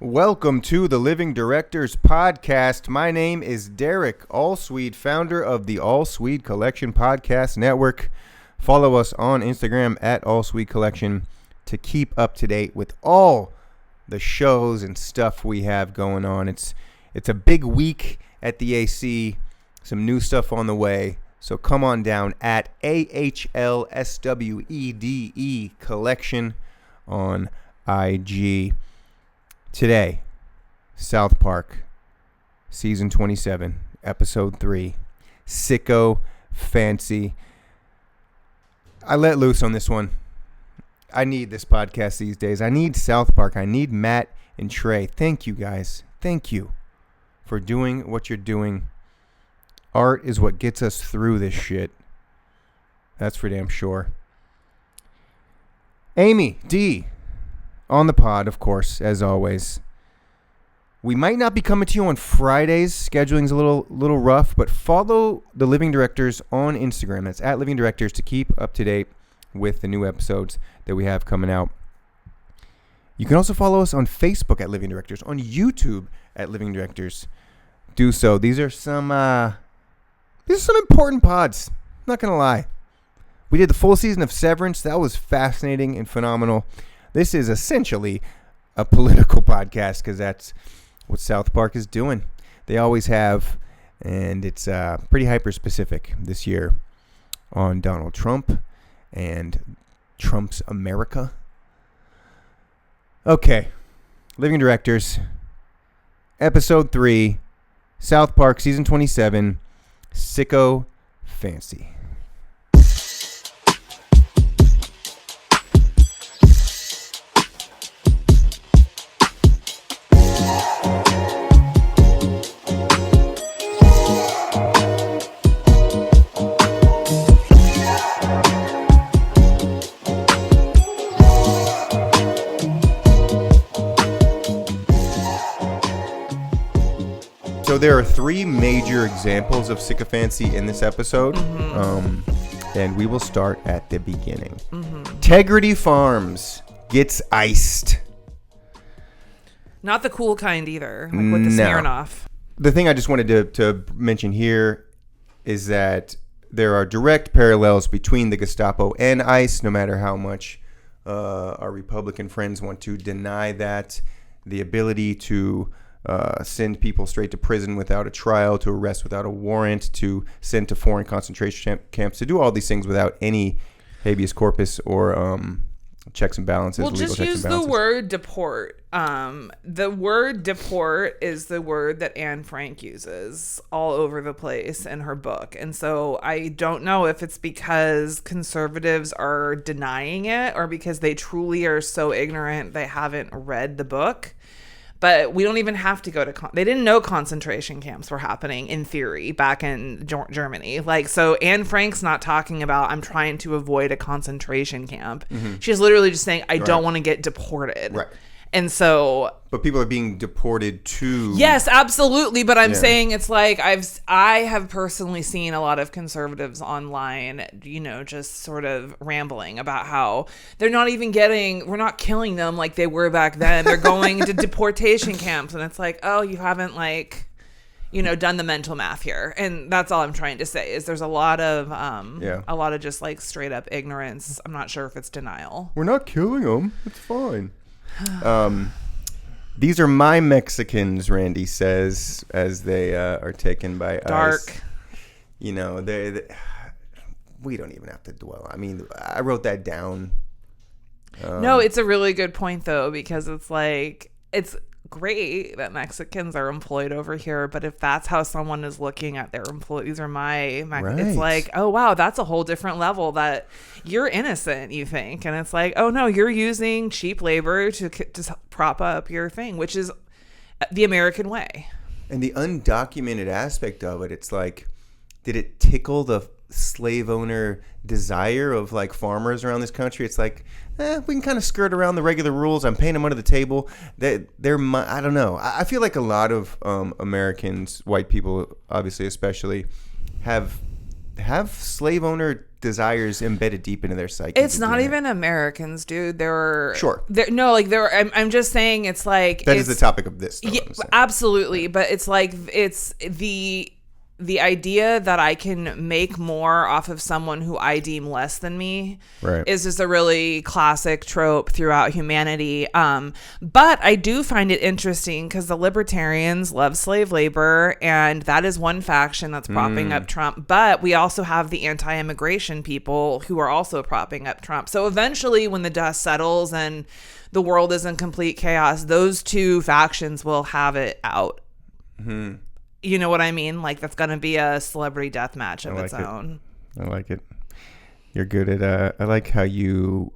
Welcome to the Living Directors Podcast. My name is Derek Ahlswede, founder of the Ahlswede Collection Podcast Network. Follow us on Instagram at Ahlswede Collection to keep up to date with all the shows and stuff we have going on. It's a big week at the AC, some new stuff on the way. So come on down at Ahlswede Collection on IG. Today, South Park, Season 27, Episode 3, Sickofancy. I let loose on this one. I need this podcast these days. I need South Park. I need Matt and Trey. Thank you, guys. Thank you for doing what you're doing. Art is what gets us through this shit. That's for damn sure. Amy D. on the pod, of course, as always. We might not be coming to you on Fridays. Scheduling's a little rough, but follow the Living Directors on Instagram. That's at Living Directors to keep up to date with the new episodes that we have coming out. You can also follow us on Facebook at Living Directors, on YouTube at Living Directors. Do so. These are some important pods. Not gonna lie. We did the full season of Severance. That was fascinating and phenomenal. This is essentially a political podcast because that's what South Park is doing. They always have, and it's pretty hyper-specific this year on Donald Trump and Trump's America. Okay, Living Directors, Episode 3, South Park, Season 27, Sickofancy. So there are three major examples of Sickofancy in this episode, and we will start at the beginning. Integrity Farms gets iced. Not the cool kind either, like with the Smirnoff. The thing I just wanted to mention here is that there are direct parallels between the Gestapo and ICE, no matter how much our Republican friends want to deny that. The ability to send people straight to prison without a trial, to arrest without a warrant, to send to foreign concentration camps, to do all these things without any habeas corpus or checks and balances. Well, just use the word deport. The word deport is the word that Anne Frank uses all over the place in her book. And so I don't know if it's because conservatives are denying it or because they truly are so ignorant they haven't read the book. But we don't even have to go to they didn't know concentration camps were happening in theory back in Germany. Like, so Anne Frank's not talking about I'm trying to avoid a concentration camp. She's literally just saying I don't want to get deported. Right. And so, but people are being deported to. Yes, absolutely. But I'm saying it's like I have personally seen a lot of conservatives online, just sort of rambling about how they're not even we're not killing them like they were back then. They're going to deportation camps. And it's like, oh, you haven't done the mental math here. And that's all I'm trying to say is there's a lot of just like straight up ignorance. I'm not sure if it's denial. We're not killing them. It's fine. These are my Mexicans, Randy says, as they are taken by Dark. ICE. They we don't even have to dwell. I mean, I wrote that down. No, it's a really good point, though, because it's like, it's great that Mexicans are employed over here, but if that's how someone is looking at their employees or it's like, oh wow, that's a whole different level that you're innocent, you think, and it's like, oh no, you're using cheap labor to prop up your thing, which is the American way. And the undocumented aspect of it, it's like, did it tickle the slave owner desire of like farmers around this country? It's like, we can kind of skirt around the regular rules. I'm paying them under the table. They're I don't know. I feel like a lot of Americans, white people, obviously, especially, have slave owner desires embedded deep into their psyche. It's not even Americans, dude. Sure. I'm just saying it's like... That is the topic of this, though, yeah, absolutely. But it's like, it's the idea that I can make more off of someone who I deem less than me is just a really classic trope throughout humanity. But I do find it interesting because the libertarians love slave labor, and that is one faction that's propping up Trump. But we also have the anti-immigration people who are also propping up Trump. So eventually, when the dust settles and the world is in complete chaos, those two factions will have it out. Mm-hmm. You know what I mean? Like, that's going to be a celebrity death match of its own. I like it. You're good at... I like how you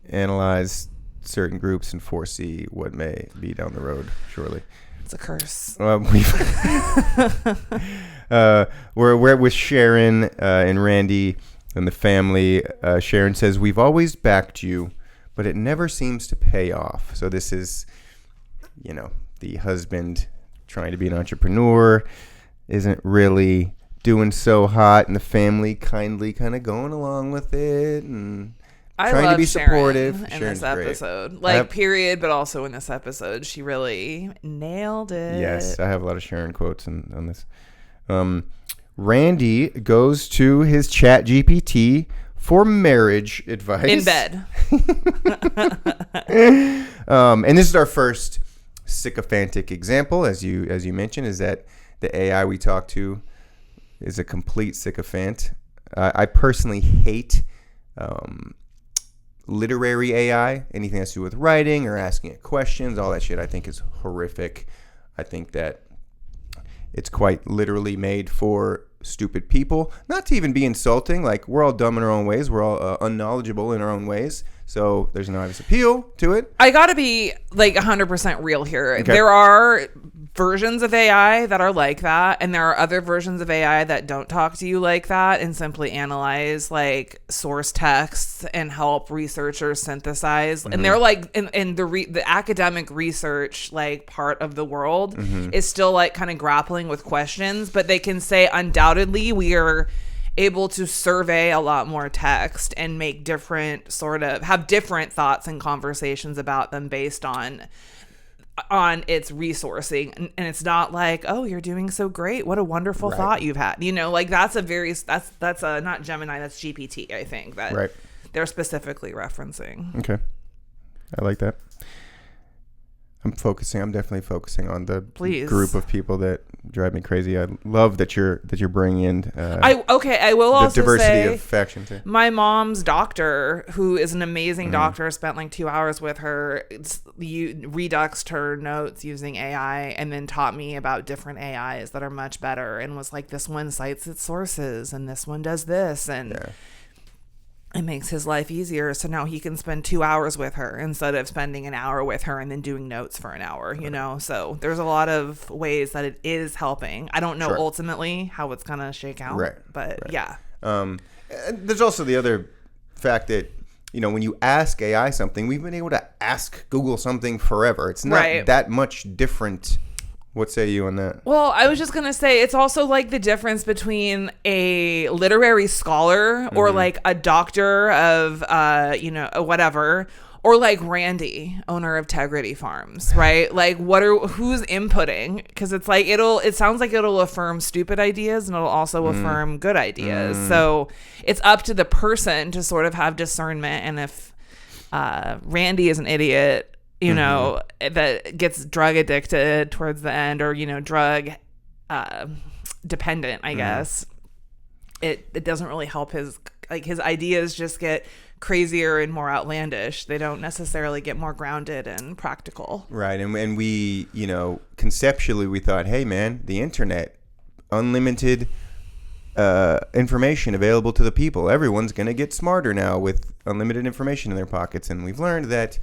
analyze certain groups and foresee what may be down the road, surely. It's a curse. We're with Sharon and Randy and the family. Sharon says, we've always backed you, but it never seems to pay off. So this is, the husband... trying to be an entrepreneur, isn't really doing so hot, and the family kindly kind of going along with it and trying to be supportive. Sharon in this episode, period, but also in this episode, she really nailed it. Yes, I have a lot of Sharon quotes on this. Randy goes to his Chat GPT for marriage advice in bed, and this is our first sycophantic example, as you mentioned, is that the AI we talk to is a complete sycophant. I personally hate literary AI, anything that's to do with writing or asking it questions, all that shit I think is horrific. I think that it's quite literally made for stupid people, not to even be insulting. Like, we're all dumb in our own ways, we're all unknowledgeable in our own ways, so there's an obvious appeal to it. I gotta be like 100% real here. Okay. There are versions of AI that are like that, and there are other versions of AI that don't talk to you like that and simply analyze like source texts and help researchers synthesize. And they're like, and the academic research like part of the world is still like kind of grappling with questions, but they can say undoubtedly we are able to survey a lot more text and make different have different thoughts and conversations about them based on its resourcing, and it's not like, oh, you're doing so great, what a wonderful thought you've had, like that's a not Gemini, that's GPT, I think, that they're specifically referencing. Okay, I like that. I'm definitely focusing on the group of people that drive me crazy. I love that you're bringing in I will also diversity say of factions here. My mom's doctor, who is an amazing doctor, spent like 2 hours with her, reduxed her notes using AI and then taught me about different AIs that are much better, and was like, this one cites its sources and this one does this, and it makes his life easier. So now he can spend 2 hours with her instead of spending an hour with her and then doing notes for an hour, So there's a lot of ways that it is helping. I don't know ultimately how it's going to shake out. Yeah. There's also the other fact that, when you ask AI something, we've been able to ask Google something forever. It's not that much different. What say you on that? Well, I was just going to say, it's also like the difference between a literary scholar or like a doctor of, whatever, or like Randy, owner of Tegrity Farms, right? Like, who's inputting? Because it's like, it sounds like it'll affirm stupid ideas and it'll also affirm good ideas. So it's up to the person to sort of have discernment. And if Randy is an idiot, that gets drug addicted towards the end, or, drug dependent, I guess, it doesn't really help his ideas just get crazier and more outlandish. They don't necessarily get more grounded and practical. Right. And we, conceptually we thought, hey man, the internet, unlimited information available to the people. Everyone's going to get smarter now with unlimited information in their pockets. And we've learned that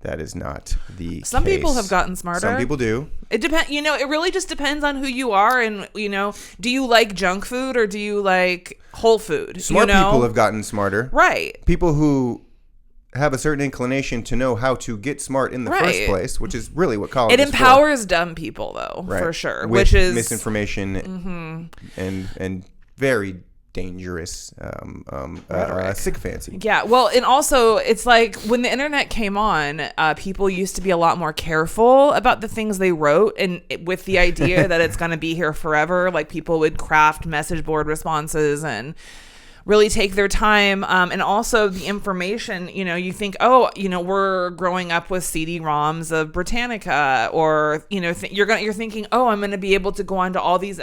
is not the case. Some people have gotten smarter. Some people do. It depends. It really just depends on who you are, and do you like junk food or do you like whole food? Smart people have gotten smarter. Right. People who have a certain inclination to know how to get smart in the first place, which is really what college is for. It empowers dumb people, though, for sure. With which is misinformation and very dangerous Rhetoric. sycophancy. Yeah, well, and also it's like when the internet came on, people used to be a lot more careful about the things they wrote, and with the idea that it's going to be here forever, like people would craft message board responses and really take their time. And also the information, you think, we're growing up with CD-ROMs of Britannica, or, you're thinking, I'm going to be able to go onto all these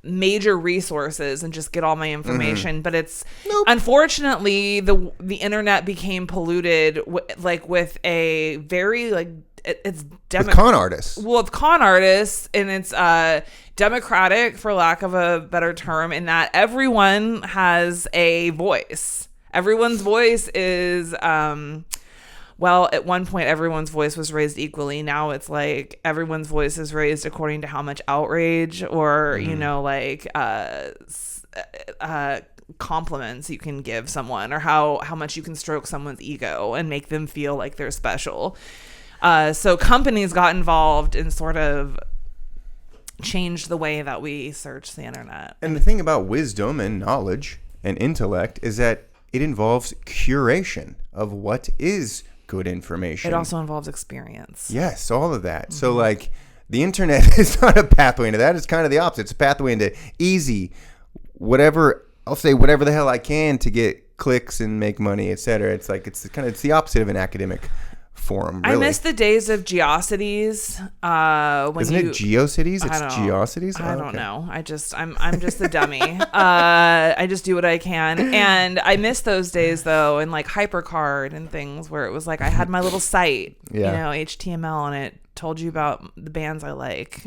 major resources and just get all my information. But it's unfortunately the internet became polluted with a very it's with con artists. Well, it's con artists, and it's democratic, for lack of a better term, in that everyone has a voice. Everyone's voice is at one point everyone's voice was raised equally. Now it's like everyone's voice is raised according to how much outrage or compliments you can give someone, or how much you can stroke someone's ego and make them feel like they're special. So companies got involved and sort of changed the way that we search the internet. And the thing about wisdom and knowledge and intellect is that it involves curation of what is good information. It also involves experience. Yes, all of that. So the internet is not a pathway into that. It's kind of the opposite. It's a pathway into easy, whatever the hell I can to get clicks and make money, etc. It's the opposite of an academic forum. Really. I miss the days of GeoCities. Isn't it GeoCities? It's GeoCities. I don't know. I'm just a dummy. I just do what I can, and I miss those days though, and like HyperCard and things where it was like I had my little site, HTML, and it told you about the bands I like.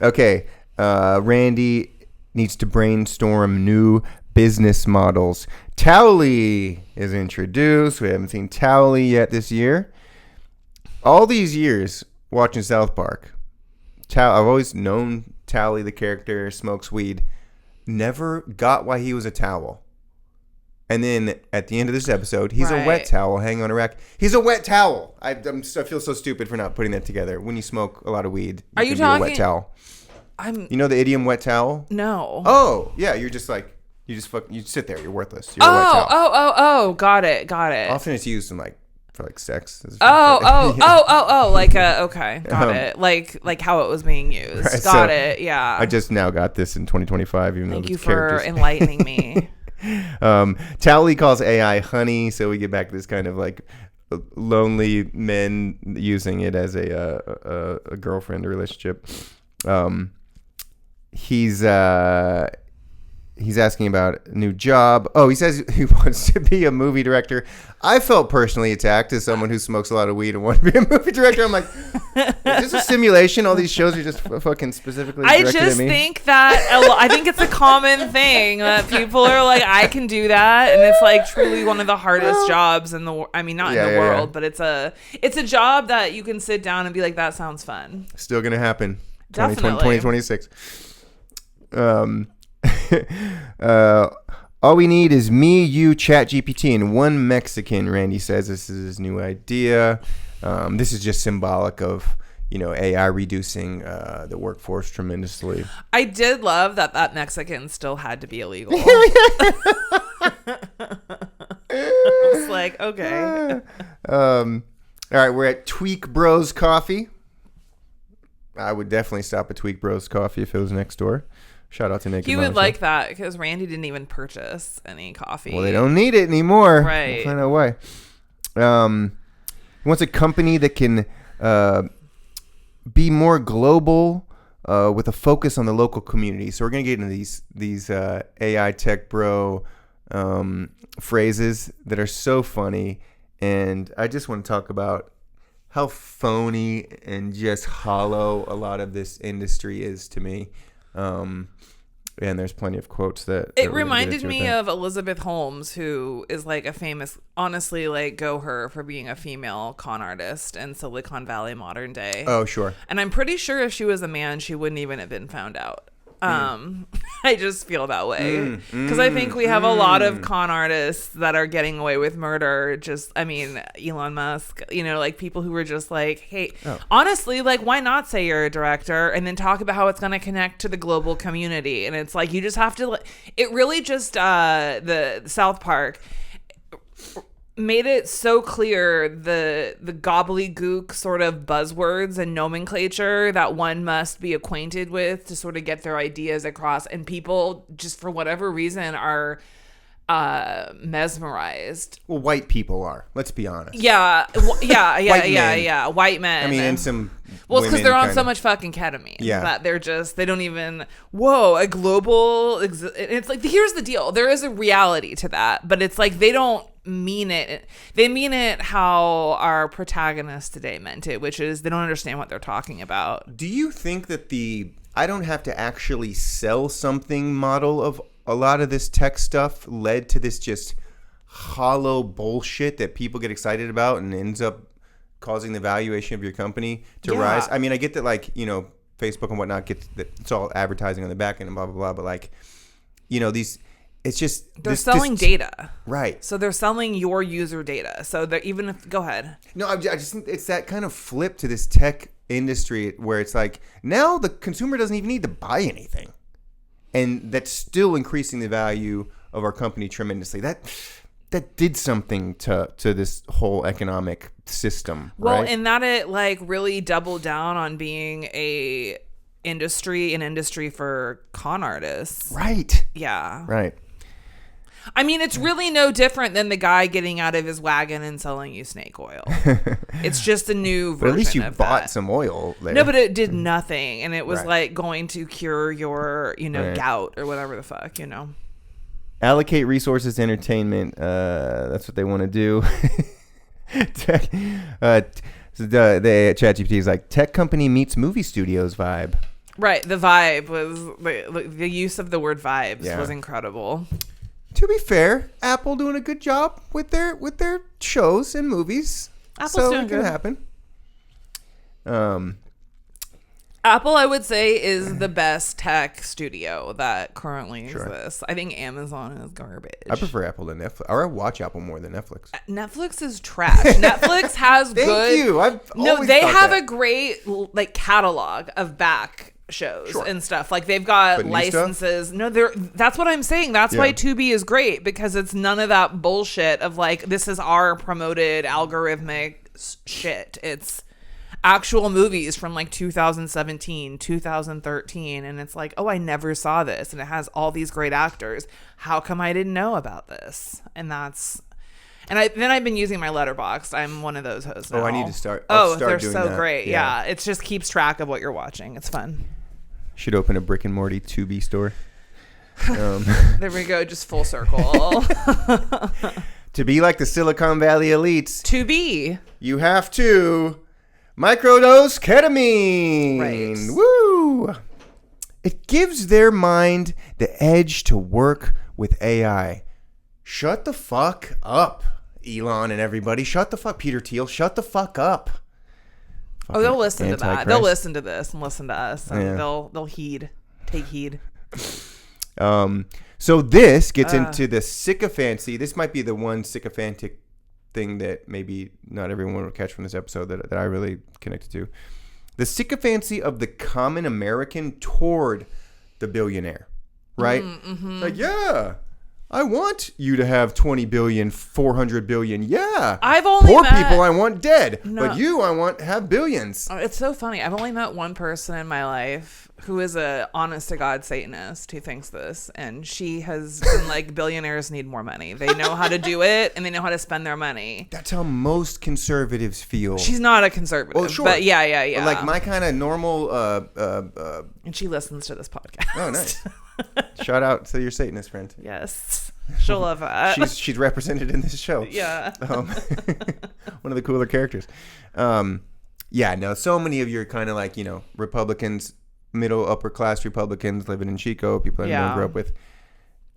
Okay. Randy needs to brainstorm new business models. Towley is introduced. We haven't seen Towley yet this year. All these years watching South Park, I've always known Towley, the character, smokes weed. Never got why he was a towel. And then at the end of this episode, he's a wet towel hanging on a rack. He's a wet towel. I feel so stupid for not putting that together. When you smoke a lot of weed, you can be a wet towel. You know the idiom wet towel? No. Oh, yeah. You're just like, you sit there. You're worthless. You're a wet towel. Oh. Got it. Often it's used in for sex. Okay. Got it. Like how it was being used. Right, got it. Yeah. I just now got this in 2025. Even Thank though you for characters. enlightening me. Towley calls AI honey, so we get back to this kind of like lonely men using it as a girlfriend relationship. He's asking about a new job. Oh, he says he wants to be a movie director. I felt personally attacked as someone who smokes a lot of weed and wants to be a movie director. I'm like, is this a simulation? All these shows are just fucking specifically directed at me? I think that I think it's a common thing that people are like, I can do that, and it's like truly one of the hardest jobs in the world. I mean, not in the world, but it's a job that you can sit down and be like, that sounds fun. Still gonna happen. Definitely. 2026. All we need is me, you, ChatGPT, and one Mexican. Randy says this is his new idea. This is just symbolic of AI reducing the workforce tremendously. I did love that Mexican still had to be illegal. It's like, okay. All right, we're at Tweak Bros Coffee. I would definitely stop at Tweak Bros Coffee if it was next door. Shout out to Nick. He would like that because Randy didn't even purchase any coffee. Well, they don't need it anymore. Right. We'll find out why. He wants a company that can be more global with a focus on the local community. So we're going to get into these AI tech bro phrases that are so funny. And I just want to talk about how phony and just hollow a lot of this industry is to me. And there's plenty of quotes that it reminded me of Elizabeth Holmes, who is like a famous, honestly, like go her for being a female con artist in Silicon Valley modern day. Oh, sure. And I'm pretty sure if she was a man, she wouldn't even have been found out. I just feel that way because I think we have a lot of con artists that are getting away with murder. Elon Musk, like people who were just like, hey, honestly, like, why not say you're a director and then talk about how it's going to connect to the global community? And it's like, you just have to, it really just, the South Park made it so clear the gobbledygook sort of buzzwords and nomenclature that one must be acquainted with to sort of get their ideas across, and people just for whatever reason are mesmerized. Well, white people are. Let's be honest. Yeah. White men. I mean, and some. Well, it's because they're on so much fucking ketamine that they don't even. Whoa, a global. It's like, here's the deal. There is a reality to that, but it's like they don't mean it. They mean it how our protagonist today meant it, which is they don't understand what they're talking about. Do you think that I don't have to actually sell something model of a lot of this tech stuff led to this just hollow bullshit that people get excited about and ends up causing the valuation of your company to rise? I mean, I get that, like, Facebook and whatnot gets that it's all advertising on the back end and blah, blah, blah. But like, these, it's just they're selling data, right? So they're selling your user data. So they're go ahead. No, I just think it's that kind of flip to this tech industry where it's like now the consumer doesn't even need to buy anything, and that's still increasing the value of our company tremendously. That did something to this whole economic system. Well, right? and that it like really doubled down on being an industry for con artists. Right. Yeah. Right. I mean, it's really no different than the guy getting out of his wagon and selling you snake oil. It's just a new version. But at least you of bought that. some oil there. No, but it did nothing, and it was Right. like going to cure your, Right. gout or whatever the fuck, Allocate resources to entertainment. That's what they want to do. The ChatGPT is like tech company meets movie studios vibe. Right. The vibe was the use of the word vibes was incredible. To be fair, Apple doing a good job with their shows and movies. Apple's doing it can good. happen. Apple, I would say, is the best tech studio that currently exists. I think Amazon is garbage. I prefer Apple to Netflix. Or I watch Apple more than Netflix. Netflix is trash. Netflix has Thank good. you. They have a great catalog of back shows and stuff. Like they've got But new licenses. No, that's what I'm saying. That's why Tubi is great, because it's none of that bullshit of like, this is our promoted algorithmic shit. It's actual movies from like 2017, 2013, and it's like, oh, I never saw this, and it has all these great actors. How come I didn't know about this? And I've been using my Letterboxd. I'm one of those hosts now. Oh, I need to start. I'll start they're doing so that. great. Yeah, it just keeps track of what you're watching. It's fun. Should open a Brick and Morty Tubi store. There we go, just full circle. To be like the Silicon Valley elites, Tubi. you have to microdose ketamine. Right. Woo! It gives their mind the edge to work with AI. Shut the fuck up, Elon and everybody. Shut the fuck, Peter Thiel. Shut the fuck up. Oh, they'll listen to that. Antichrist. They'll listen to this and listen to us, and Yeah. they'll take heed. So this gets into the sycophancy. This might be the one sycophantic thing that maybe not everyone will catch from this episode that I really connected to. The sycophancy of the common American toward the billionaire, right? Mm-hmm. Like, yeah, I want you to have 20 billion, 400 billion. Yeah. I've only Poor met- people I want dead, No. but you I want have billions. Oh, it's so funny. I've only met one person in my life who is a honest to God Satanist who thinks this, and she has been like, billionaires need more money. They know how to do it, and they know how to spend their money. That's how most conservatives feel. She's not a conservative, Well, sure. but yeah. Like my kind of normal And she listens to this podcast. Oh, nice. Shout out to your Satanist friend. Yes. She'll love that. She's represented in this show. Yeah. One of the cooler characters. So many of your kind of like, Republicans, middle upper class Republicans living in Chico, people I grew up with.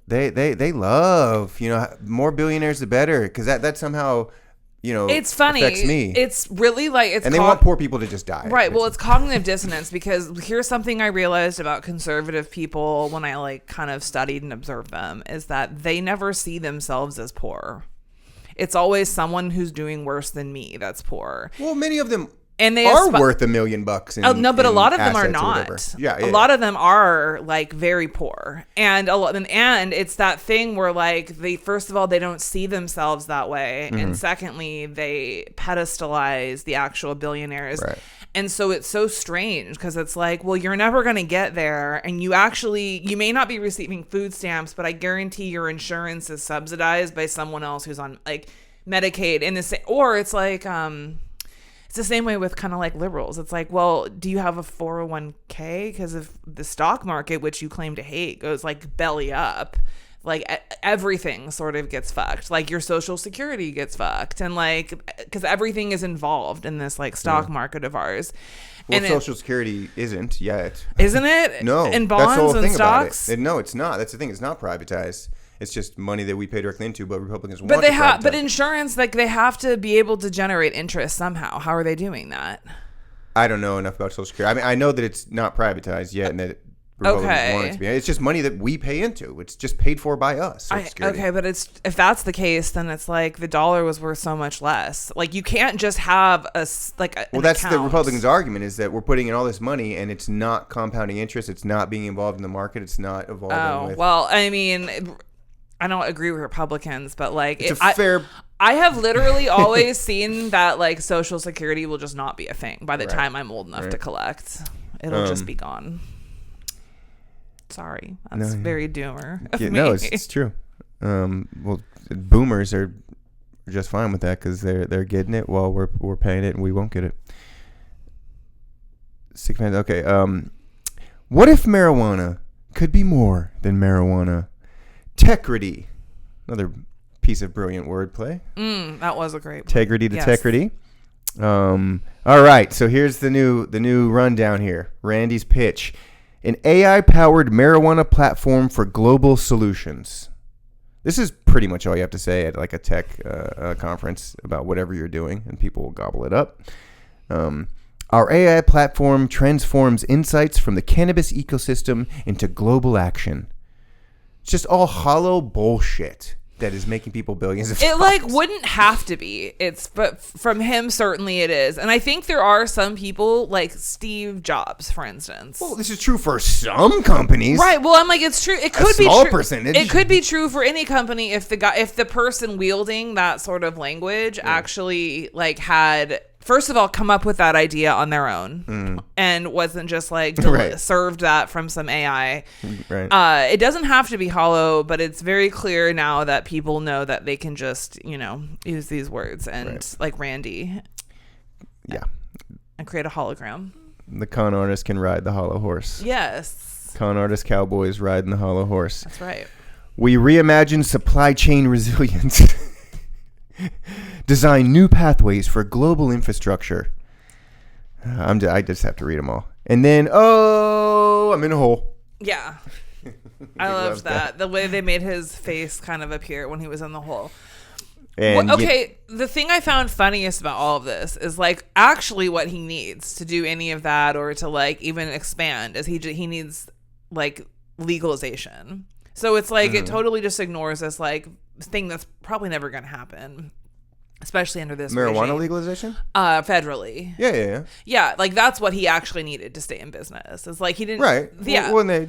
They love, more billionaires the better, because that somehow it's funny. affects me. It's really like and they want poor people to just die. Right. Well, it's cognitive dissonance because here's something I realized about conservative people when I like kind of studied and observed them is that they never see themselves as poor. It's always someone who's doing worse than me that's poor. Well, many of them and they are worth $1 million. But a lot of them are not. Yeah, a lot of them are like very poor, and it's that thing where like they first of all they don't see themselves that way, and secondly they pedestalize the actual billionaires. Right. And so it's so strange because it's like, well, you're never going to get there. And you may not be receiving food stamps, but I guarantee your insurance is subsidized by someone else who's on like Medicaid. Or it's like, it's the same way with kind of like liberals. It's like, well, do you have a 401k? Because if the stock market, which you claim to hate, goes like belly up, like everything sort of gets fucked. Like your social security gets fucked. And like, because everything is involved in this like stock market of ours. Well, Social Security isn't yet. Isn't it? No. And bonds that's the whole and thing stocks? About it. No, it's not. That's the thing. It's not privatized. It's just money that we pay directly into, but Republicans want to privatize. But insurance, like they have to be able to generate interest somehow. How are they doing that? I don't know enough about Social Security. I mean, I know that it's not privatized yet, and that Republicans want it to be. It's just money that we pay into. It's just paid for by us. Social Security. Okay, but if that's the case, then it's like the dollar was worth so much less. Like you can't just have that's the Republicans' argument is that we're putting in all this money and it's not compounding interest. It's not being involved in the market. It's not evolving. Oh, well, I mean, I don't agree with Republicans, but like I have literally always seen that like Social Security will just not be a thing by the time I'm old enough to collect. It'll just be gone. Sorry, that's very doomer of me. No, it's true. Well, boomers are just fine with that because they're getting it while we're paying it and we won't get it. Sickofancy. Okay. What if marijuana could be more than marijuana? Tegrity, another piece of brilliant wordplay. That was a great. Tegrity to tegrity. All right, so here's the new rundown here. Randy's pitch: an AI-powered marijuana platform for global solutions. This is pretty much all you have to say at like a tech conference about whatever you're doing, and people will gobble it up. Our AI platform transforms insights from the cannabis ecosystem into global action. It's just all hollow bullshit that is making people billions of dollars. It like wouldn't have to be. But from him certainly it is. And I think there are some people like Steve Jobs, for instance. Well, this is true for some companies. Right. Well, I'm like, it's true. It could be small true. Percentage. It could be true for any company if the person wielding that sort of language actually like had, first of all, come up with that idea on their own and wasn't just like served that from some AI. Right. It doesn't have to be hollow, but it's very clear now that people know that they can just, use these words and like Randy. Yeah. And create a hologram. The con artist can ride the hollow horse. Yes. Con artist cowboys riding the hollow horse. That's right. We reimagine supply chain resilience. Design new pathways for global infrastructure. I just have to read them all. And then, I'm in a hole. Yeah. I loved that. The way they made his face kind of appear when he was in the hole. And the thing I found funniest about all of this is like actually what he needs to do any of that or to like even expand is he needs like legalization. So it's like it totally just ignores this like thing that's probably never going to happen, especially under this marijuana regime. Legalization. Federally. Yeah. Yeah, like that's what he actually needed to stay in business. It's like he didn't. Right. Yeah. When they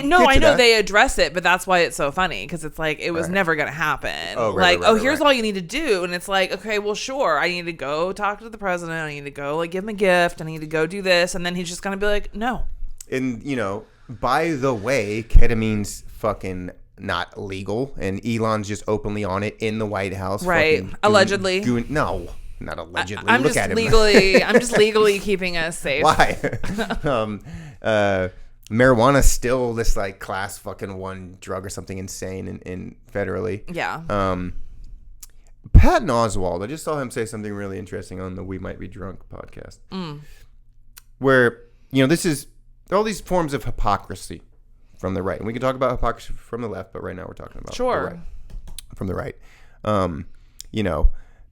no, I know that. They address it, but that's why it's so funny because it's like it was never going to happen. Oh, right, here's all you need to do, and it's like, okay, well, sure, I need to go talk to the president. I need to go like give him a gift. I need to go do this, and then he's just going to be like, no. And by the way, ketamine's fucking not legal, and Elon's just openly on it in the White House. Right. Allegedly. No, not allegedly. I'm just legally keeping us safe. Why? Marijuana's still this like class fucking 1 drug or something insane in federally. Yeah. Patton Oswalt, I just saw him say something really interesting on the We Might Be Drunk podcast. Where, this is all these forms of hypocrisy from the right. And we can talk about hypocrisy from the left, but right now we're talking about the right. From the right.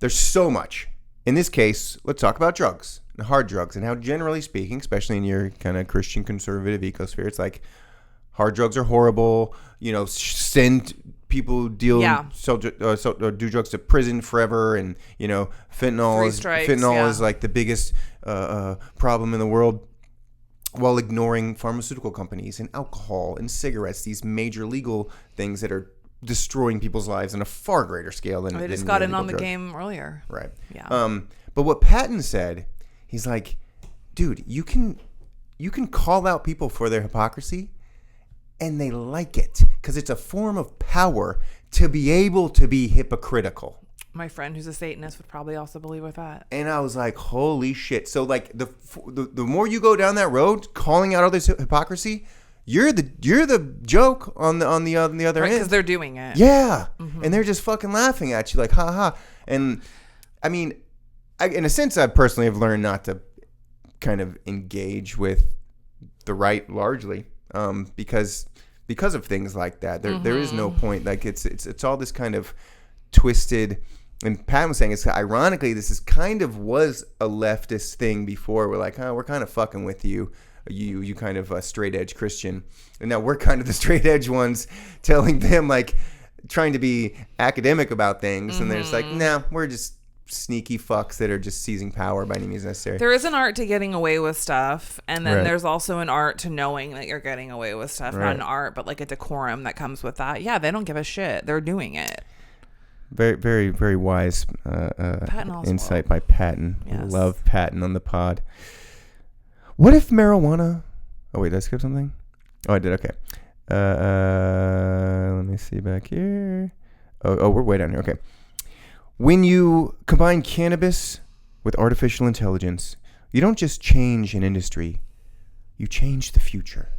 there's so much. In this case, let's talk about drugs, hard drugs, and how generally speaking, especially in your kind of Christian conservative ecosphere, it's like hard drugs are horrible. Send people do drugs to prison forever, and fentanyl is like the biggest problem in the world, while ignoring pharmaceutical companies and alcohol and cigarettes, these major legal things that are destroying people's lives on a far greater scale than they just got in on the game earlier. Right. Yeah. But what Patton said, he's like, dude, you can call out people for their hypocrisy, and they like it because it's a form of power to be able to be hypocritical. My friend who's a Satanist would probably also believe with that. And I was like, holy shit. So like the more you go down that road, calling out others' hypocrisy, you're the joke on the other end. Because they're doing it. Yeah. Mm-hmm. And they're just fucking laughing at you like, ha ha. And I mean, in a sense, I personally have learned not to kind of engage with the right largely, because of things like that. There is no point. Like it's all this kind of twisted. And Pat was saying, it's ironically, this is kind of was a leftist thing before. We're like, we're kind of fucking with you kind of a straight edge Christian. And now we're kind of the straight edge ones telling them, like, trying to be academic about things. And they're just like, nah, we're just sneaky fucks that are just seizing power by any means necessary. There is an art to getting away with stuff. And then there's also an art to knowing that you're getting away with stuff. Not an art, but like a decorum that comes with that. Yeah, they don't give a shit. They're doing it. Very, very, very wise insight by Patton. Yes. Love Patton on the pod. What if marijuana... Oh, wait, did I skip something? Oh, I did. Okay. Let me see back here. Oh, we're way down here. Okay. When you combine cannabis with artificial intelligence, you don't just change an industry. You change the future.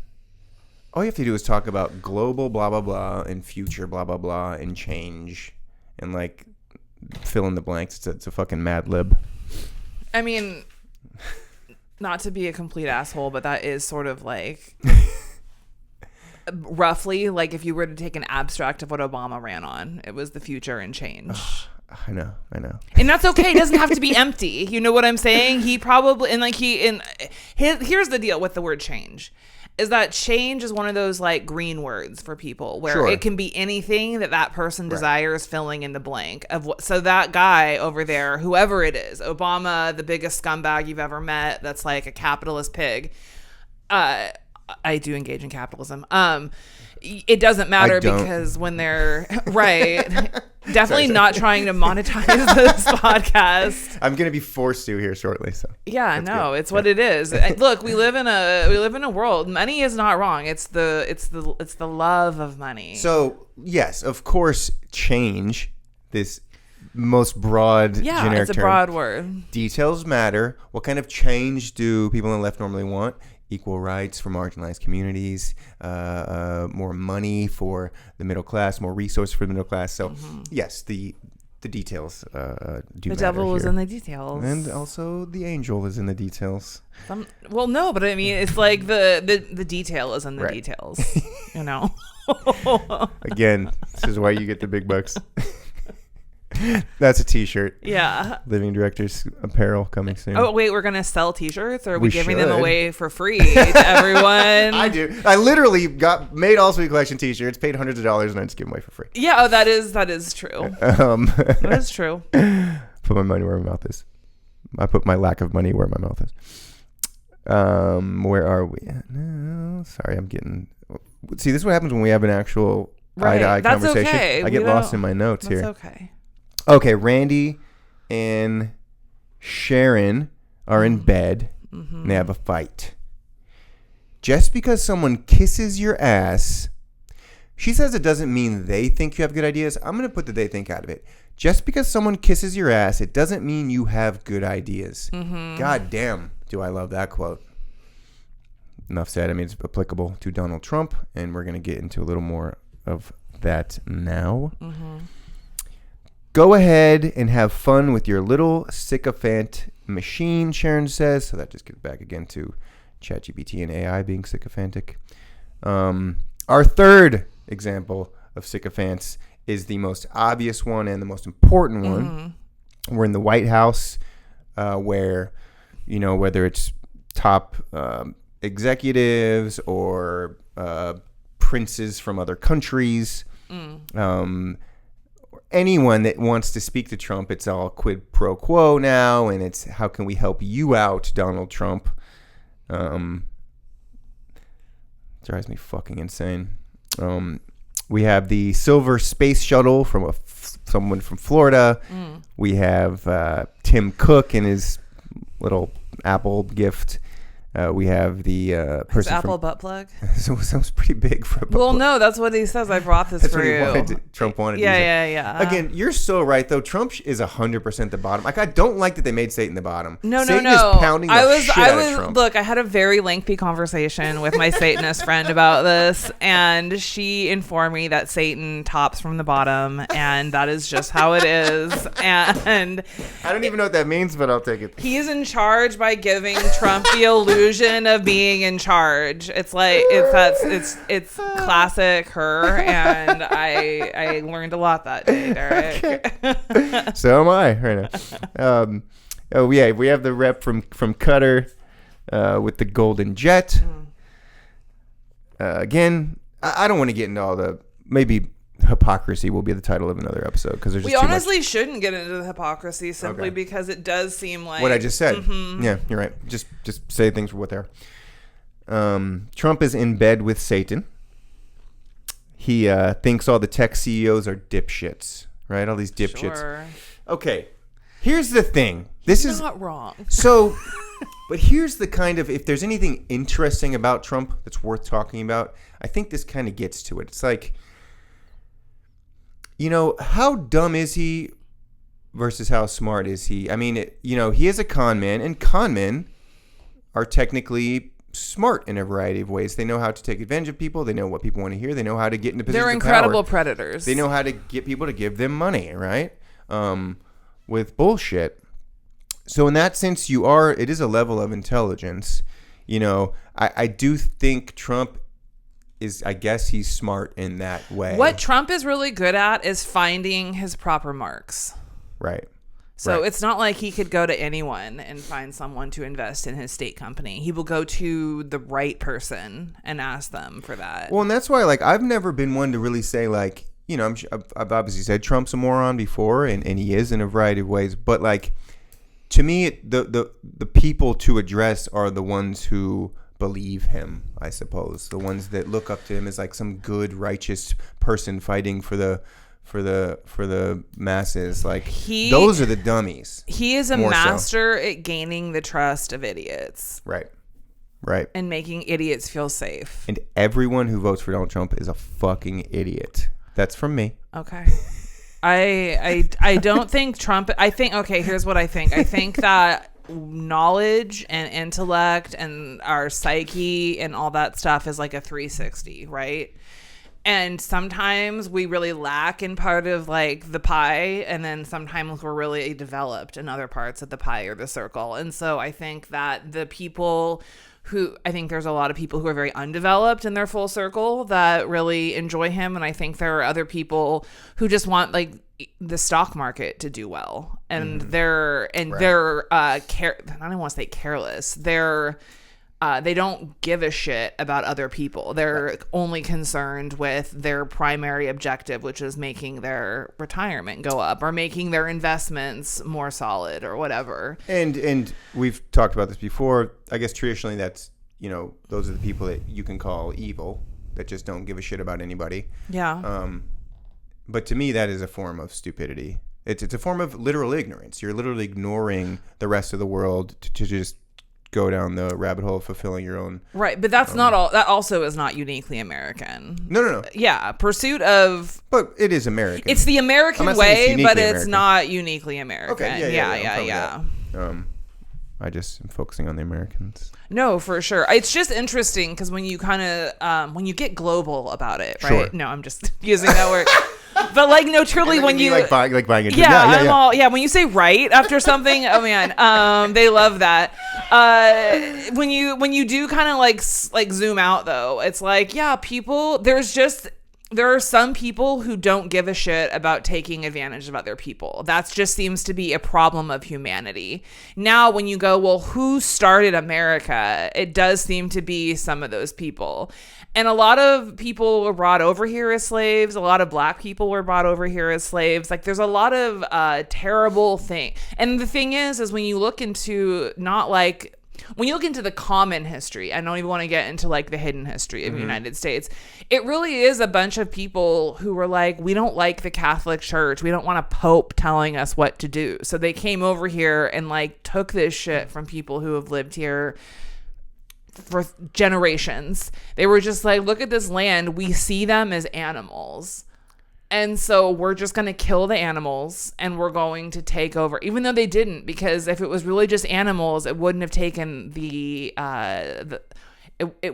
All you have to do is talk about global blah, blah, blah, and future blah, blah, blah, and change... And like fill in the blanks. It's a fucking Mad Lib. I mean, not to be a complete asshole, but that is sort of like roughly like if you were to take an abstract of what Obama ran on, it was the future and change. I know. And that's okay. It doesn't have to be empty. You know what I'm saying? He probably here's the deal with the word change. Is that change is one of those like green words for people where it can be anything that person desires, filling in the blank of what. So that guy over there, whoever it is, Obama, the biggest scumbag you've ever met, that's like a capitalist pig. I do engage in capitalism. It doesn't matter because when they're definitely not trying to monetize this podcast. I'm gonna be forced to here shortly. So yeah, no, good. It's what it is. Look, we live in a world. Money is not wrong. It's the love of money. So yes, of course, change, this most broad generic it's a term. Broad word. Details matter. What kind of change do people on the left normally want? Equal rights for marginalized communities, more money for the middle class, more resources for the middle class. So, yes, the details do matter. The devil is in the details, and also the angel is in the details. Well, no, but I mean, it's like the detail is in the details. You know. Again, this is why you get the big bucks. That's a t-shirt. Yeah. Living Directors apparel coming soon. Oh, wait, we're going to sell t-shirts? Or are we giving them away for free to everyone? I do. I literally made Ahlswede Collection t-shirts, paid hundreds of dollars, and I just give them away for free. Yeah, that is true. That is true. Put my money where my mouth is. I put my lack of money where my mouth is. Where are we at now? Sorry, I'm getting... See, this is what happens when we have an actual eye-to-eye conversation. Okay. I get lost in my notes here. That's okay. Okay, Randy and Sharon are in bed and they have a fight. Just because someone kisses your ass, she says it doesn't mean they think you have good ideas. I'm going to put the they think out of it. Just because someone kisses your ass, it doesn't mean you have good ideas. God damn, do I love that quote. Enough said. I mean, it's applicable to Donald Trump, and we're going to get into a little more of that now. Go ahead and have fun with your little sycophant machine, Sharon says. So that just gets back again to ChatGPT and AI being sycophantic. Our third example of sycophants is the most obvious one and the most important one. We're in the White House, where, whether it's top executives or princes from other countries, anyone that wants to speak to Trump, it's all quid pro quo now, and it's how can we help you out, Donald Trump. Drives me fucking insane. We have the Silver Space Shuttle from someone from Florida. We have Tim Cook and his little Apple gift. We have the person Apple butt plug. So it sounds pretty big for a butt plug. No, that's what he says. I brought this for you. Trump wanted. Yeah. Again, you're so right though. Trump is 100% the bottom. Like, I don't like that they made Satan the bottom. No. Satan is pounding the shit out of Trump. Look, I had a very lengthy conversation with my Satanist friend about this, and she informed me that Satan tops from the bottom, and that is just how it is. And I don't even know what that means, but I'll take it. He's in charge by giving Trump the illusion of being in charge. It's like it's classic her, and I learned a lot that day, Derek. Okay. So am I right now. We have the rep from Qatar with the Golden Jet. Again, I don't want to get into all the maybe. Hypocrisy will be the title of another episode because there's just we honestly shouldn't get into the hypocrisy simply because it does seem like what I just said. Yeah, you're right. Just say things for what they are. Trump is in bed with Satan. He thinks all the tech CEOs are dipshits, right? All these dipshits. Sure. Okay, here's the thing. This is not wrong. So, but here's the kind of, if there's anything interesting about Trump that's worth talking about, I think this kind of gets to it. It's like, how dumb is he versus how smart is he? I mean, he is a con man, and con men are technically smart in a variety of ways. They know how to take advantage of people. They know what people want to hear. They know how to get into positions of power. They're incredible predators. They know how to get people to give them money, right? With bullshit. So in that sense, it is a level of intelligence. I do think Trump I guess he's smart in that way. What Trump is really good at is finding his proper marks. Right. So it's not like he could go to anyone and find someone to invest in his state company. He will go to the right person and ask them for that. Well, and that's why, I've never been one to really say, I've obviously said Trump's a moron before, and he is in a variety of ways. But, to me, the people to address are the ones who believe him, I suppose. The ones that look up to him as some good, righteous person fighting for the masses. Those are the dummies. He is a master at gaining the trust of idiots. Right. And making idiots feel safe. And everyone who votes for Donald Trump is a fucking idiot. That's from me. Okay. I don't think Trump. Here's what I think. I think that knowledge and intellect and our psyche and all that stuff is like a 360, right? And sometimes we really lack in part of the pie, and then sometimes we're really developed in other parts of the pie or the circle. And so I think that there's a lot of people who are very undeveloped in their full circle that really enjoy him, and I think there are other people who just want the stock market to do well, and they're I don't want to say careless. They don't give a shit about other people. They're only concerned with their primary objective, which is making their retirement go up or making their investments more solid or whatever. And we've talked about this before. I guess traditionally that's, those are the people that you can call evil, that just don't give a shit about anybody. Yeah. But to me, that is a form of stupidity. It's a form of literal ignorance. You're literally ignoring the rest of the world to just go down the rabbit hole of fulfilling your own. Right, but that's not all. That also is not uniquely American. No. Yeah, pursuit of. But it is American. It's the American way, but it's American. Not uniquely American. Okay, yeah. I just am focusing on the Americans. No, for sure. It's just interesting because when you kind of when you get global about it, right? Sure. No, I'm just using that word. But truly, when you buying a yeah, when you say right after something, oh man, they love that. When you do kind of like zoom out though, it's people. there are some people who don't give a shit about taking advantage of other people. That just seems to be a problem of humanity. Now, when you go, well, who started America? It does seem to be some of those people. And a lot of people were brought over here as slaves. A lot of black people were brought over here as slaves. Like, there's a lot of terrible things. And the thing is when you look into when you look into the common history, I don't even want to get into like the hidden history of the United States. It really is a bunch of people who were like, we don't like the Catholic Church. We don't want a pope telling us what to do. So they came over here and like took this shit from people who have lived here for generations. They were just like, look at this land. We see them as animals. And so we're just going to kill the animals and we're going to take over, even though they didn't, because if it was really just animals, it wouldn't have taken it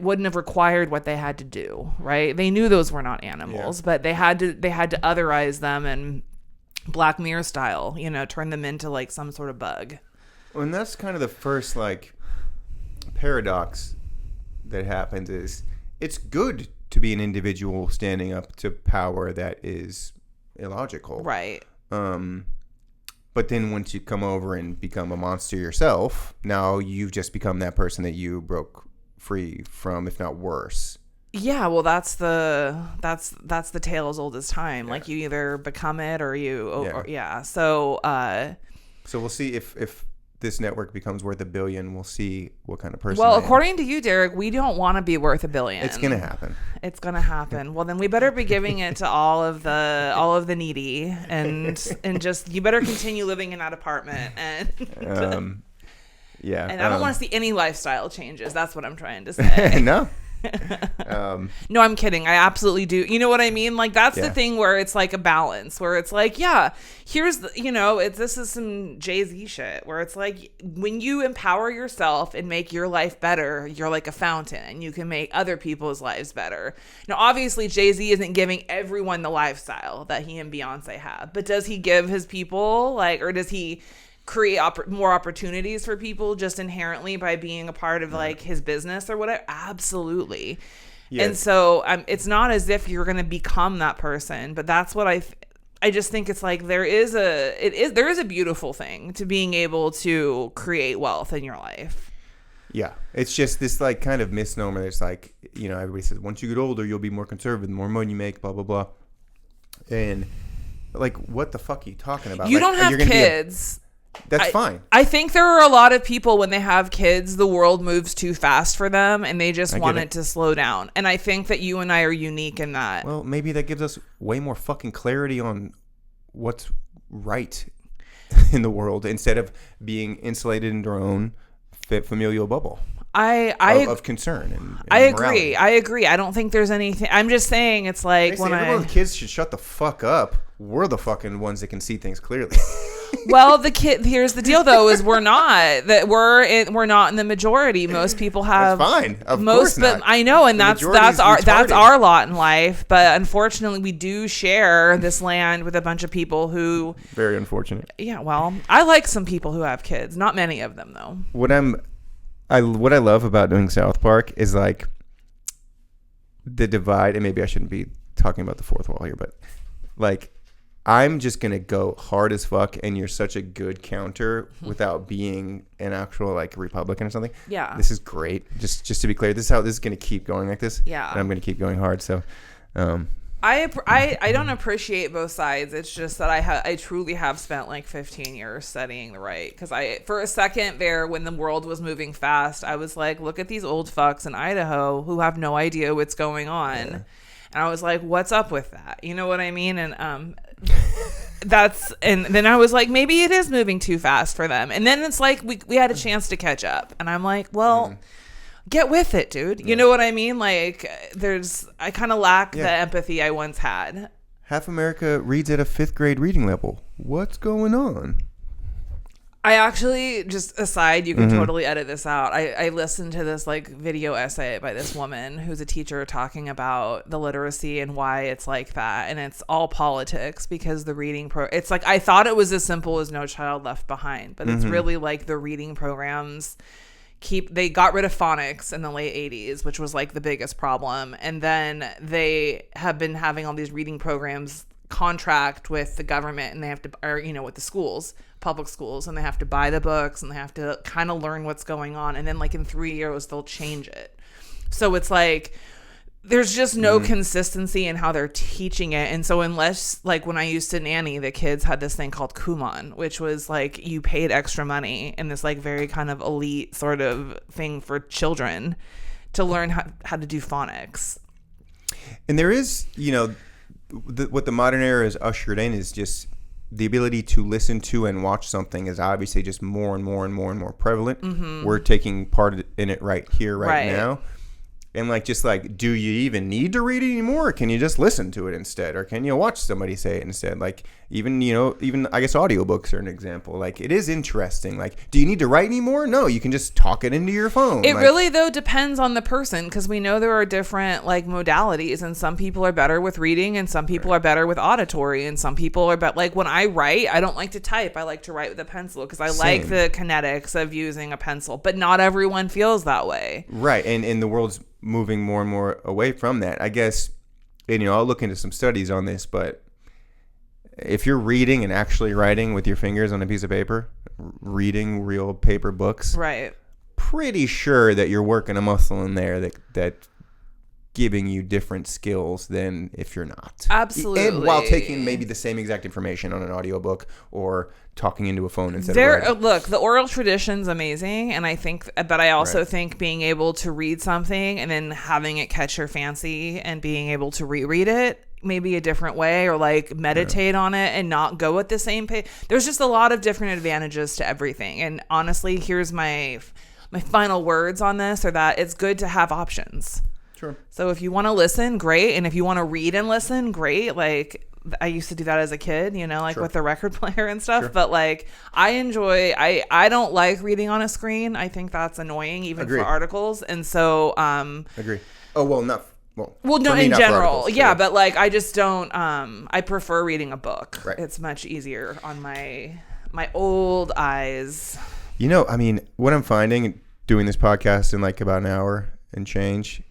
wouldn't have required what they had to do, right? They knew those were not animals, but they had to otherize them and Black Mirror style, turn them into like some sort of bug. Well, and that's kind of the first like paradox that happens is it's good to be an individual standing up to power that is illogical. Right. But then once you come over and become a monster yourself, now you've just become that person that you broke free from, if not worse. Yeah, well, that's the tale as old as time. Yeah. Like you either become it or So we'll see if this network becomes worth $1 billion. We'll see what kind of person. Well, according to you, Derek, we don't want to be worth $1 billion. It's gonna happen. It's gonna happen. Well, then we better be giving it to all of the needy, and just you better continue living in that apartment and. Yeah. And I don't want to see any lifestyle changes. That's what I'm trying to say. No. No, I'm kidding. I absolutely do. You know what I mean? Like that's the thing where it's like a balance where it's like, here's the, this is some Jay-Z shit where it's like when you empower yourself and make your life better, you're like a fountain and you can make other people's lives better. Now, obviously Jay-Z isn't giving everyone the lifestyle that he and Beyonce have, but does he give his people or does he create more opportunities for people just inherently by being a part of like his business or whatever? Absolutely. Yes. And so it's not as if you're going to become that person, but that's what I just think it's like there is a beautiful thing to being able to create wealth in your life. Yeah. It's just this like kind of misnomer. It's like, everybody says once you get older, you'll be more conservative, the more money you make, blah, blah, blah. And like, what the fuck are you talking about? You don't have kids. That's fine. I think there are a lot of people when they have kids, the world moves too fast for them and they just want it to slow down. And I think that you and I are unique in that. Well, maybe that gives us way more fucking clarity on what's right in the world instead of being insulated into our own familial bubble. Of concern and I agree. I agree. I don't think there's anything. I'm just saying it's like when kids should shut the fuck up. We're the fucking ones that can see things clearly. Well, here's the deal though, is we're not in the majority. Most people have. That's fine. Of course not. I know, and that's our lot in life. But unfortunately, we do share this land with a bunch of people who. Very unfortunate. Yeah, well, I like some people who have kids. Not many of them though. What I love about doing South Park is like the divide, and maybe I shouldn't be talking about the fourth wall here, but like I'm just gonna go hard as fuck, and you're such a good counter without being an actual like Republican or something. Yeah, this is great. Just to be clear, this is gonna keep going like this. Yeah, and I'm gonna keep going hard. So, I don't appreciate both sides. It's just that I truly have spent like 15 years studying the right, because for a second there when the world was moving fast, I was like, look at these old fucks in Idaho who have no idea what's going on. Yeah. And I was like, what's up with that? You know what I mean? And and then I was like, maybe it is moving too fast for them. And then it's like we had a chance to catch up. And I'm like, well, get with it, dude. You know what I mean? Like I kind of lack the empathy I once had. Half America reads at a 5th grade reading level. What's going on? I actually, just aside, you can totally edit this out. I listened to this like video essay by this woman who's a teacher talking about the literacy and why it's like that. And it's all politics because the reading it's like, I thought it was as simple as No Child Left Behind, but it's really like the reading programs they got rid of phonics in the late 80s, which was like the biggest problem. And then they have been having all these reading programs contract with the government, and they have to, or, you know, with the schools, public schools, and they have to buy the books and they have to kind of learn what's going on. And then like in 3 years, they'll change it. So it's like, there's just no consistency in how they're teaching it. And so unless, like, when I used to nanny, the kids had this thing called Kumon, which was like you paid extra money in this like very kind of elite sort of thing for children to learn how to do phonics. And there is, you know, what the modern era has ushered in is just the ability to listen to and watch something is obviously just more and more and more and more prevalent. Mm-hmm. We're taking part in it right here, right now. And like, just like, do you even need to read it anymore? Or can you just listen to it instead? Or can you watch somebody say it instead? Like, even, you know, even I guess audiobooks are an example. Like, it is interesting. Like, do you need to write anymore? No, you can just talk it into your phone. It really, though, depends on the person, because we know there are different like modalities, and some people are better with reading and some people are better with auditory, and some people are better. Like, when I write, I don't like to type. I like to write with a pencil because I like the kinetics of using a pencil, but not everyone feels that way. Right. And the world's moving more and more away from that, I guess. And, you know, I'll look into some studies on this, but if you're reading and actually writing with your fingers on a piece of paper, reading real paper books, right, pretty sure that you're working a muscle in there that giving you different skills than if you're not. Absolutely. And while taking maybe the same exact information on an audiobook or talking into a phone instead of writing. Look, the oral tradition's amazing, and I think, but I also think being able to read something and then having it catch your fancy and being able to reread it maybe a different way, or like meditate on it and not go at the same pace. There's just a lot of different advantages to everything. And honestly, here's my final words on this, are that it's good to have options. Sure. So if you want to listen, great. And if you want to read and listen, great. Like, I used to do that as a kid, you know, like with the record player and stuff. Sure. But like, I don't like reading on a screen. I think that's annoying, even for articles. And so, agree. Oh, well, not. Well, no, in general. Yeah, but like, I just don't, I prefer reading a book. Right. It's much easier on my old eyes. You know, I mean, what I'm finding doing this podcast in like about an hour and change,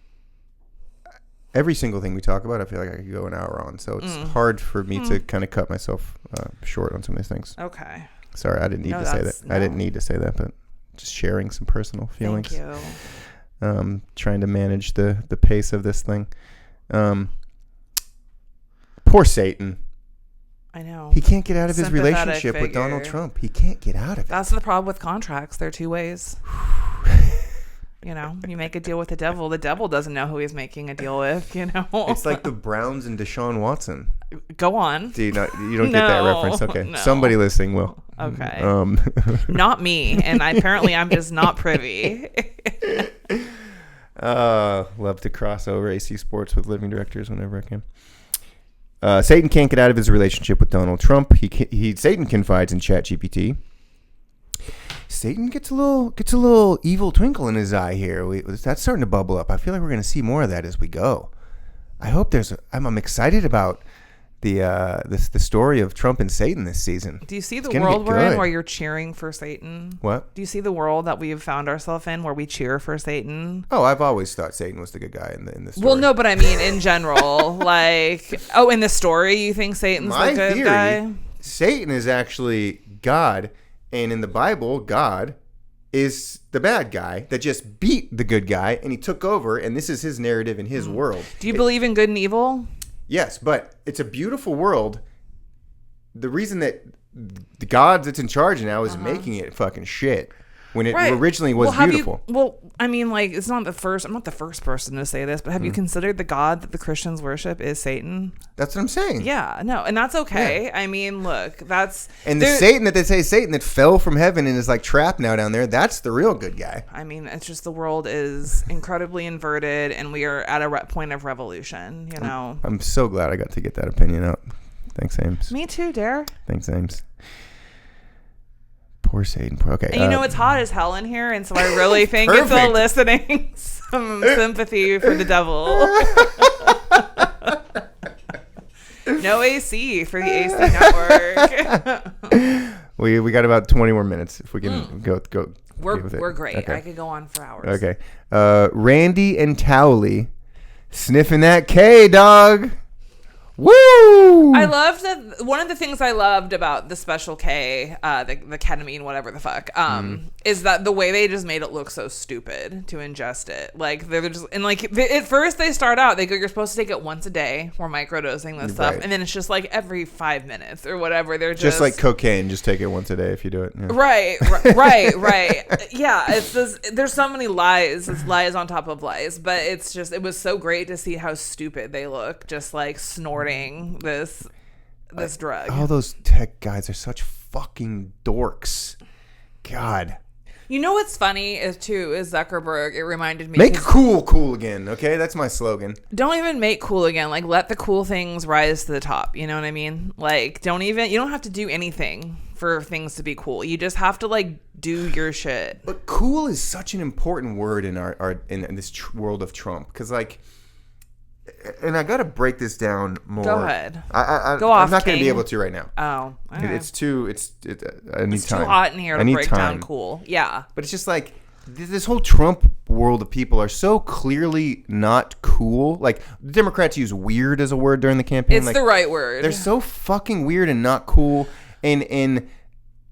every single thing we talk about, I feel like I could go an hour on. So it's hard for me to kind of cut myself short on some of these things. Okay. Sorry, I didn't need to say that. No. I didn't need to say that, but just sharing some personal feelings. Thank you. Trying to manage the pace of this thing. Poor Satan. I know. He can't get out of his relationship with Donald Trump. He can't get out of it. That's the problem with contracts. They're two ways. You know, you make a deal with the devil doesn't know who he's making a deal with, you know. It's like the Browns and Deshaun Watson. Go on. You don't get that reference. Okay. No. Somebody listening will. Okay. Not me. And apparently I'm just not privy. Love to cross over AC Sports with living directors whenever I can. Satan can't get out of his relationship with Donald Trump. Satan confides in ChatGPT. Satan gets a little evil twinkle in his eye here. That's starting to bubble up. I feel like we're going to see more of that as we go. I hope I'm excited about the story of Trump and Satan this season. Do you see the world we're in where you're cheering for Satan? What? Do you see the world that we've found ourselves in where we cheer for Satan? Oh, I've always thought Satan was the good guy in the story. Well, no, but I mean in general, like, in the story, you think Satan's the good guy? Satan is actually God. And in the Bible, God is the bad guy that just beat the good guy, and he took over, and this is his narrative in his world. Do you believe in good and evil? Yes, but it's a beautiful world. The reason that the God that's in charge now is making it fucking shit when it originally was beautiful. I mean, like, I'm not the first person to say this, but have you considered the God that the Christians worship is Satan? That's what I'm saying. Yeah, no, and that's okay. Yeah. I mean, look, that's... And the Satan that they say Satan that fell from heaven and is like trapped now down there, that's the real good guy. I mean, it's just the world is incredibly inverted, and we are at a point of revolution, you know? I'm so glad I got to get that opinion out. Thanks, Ames. Me too, Dare. Thanks, Ames. Poor Satan. Okay. And you know, it's hot as hell in here, and so I really think it's eliciting some sympathy for the devil. No AC for the AC network. We got about 20 more minutes if we can go We're great. Okay. I could go on for hours. Okay. Randy and Towley sniffing that K, dog. Woo! I loved that. One of the things I loved about the Special K, the ketamine, whatever the fuck, is that the way they just made it look so stupid to ingest it. Like they're just at first they start out, they go, you're supposed to take it once a day. We're microdosing this stuff, and then it's just like every 5 minutes or whatever. They're just like cocaine. Just take it once a day if you do it. Yeah. Right. Yeah, it's this. There's so many lies. It's lies on top of lies, but it's just it was so great to see how stupid they look, just like snorting this drug. All those tech guys are such fucking dorks. God. You know what's funny is Zuckerberg. It reminded me. Make cool again, okay? That's my slogan. Don't even make cool again. Like, let the cool things rise to the top. You know what I mean? Like, you don't have to do anything for things to be cool. You just have to like do your shit. But cool is such an important word in in this world of Trump, because like. And I got to break this down more. Go ahead. Go off, I'm not going to be able to right now. Oh. Okay. It's I need time. Too hot in here to break down cool. Yeah. But it's just like this whole Trump world of people are so clearly not cool. Like the Democrats use weird as a word during the campaign. It's like, the right word. They're so fucking weird and not cool. And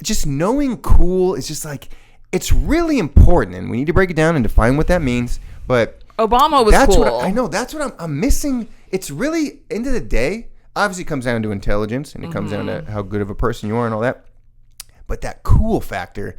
just knowing cool is just like, it's really important. And we need to break it down and define what that means. But Obama was cool. I know. That's what I'm missing. It's really, end of the day, obviously it comes down to intelligence and it comes down to how good of a person you are and all that. But that cool factor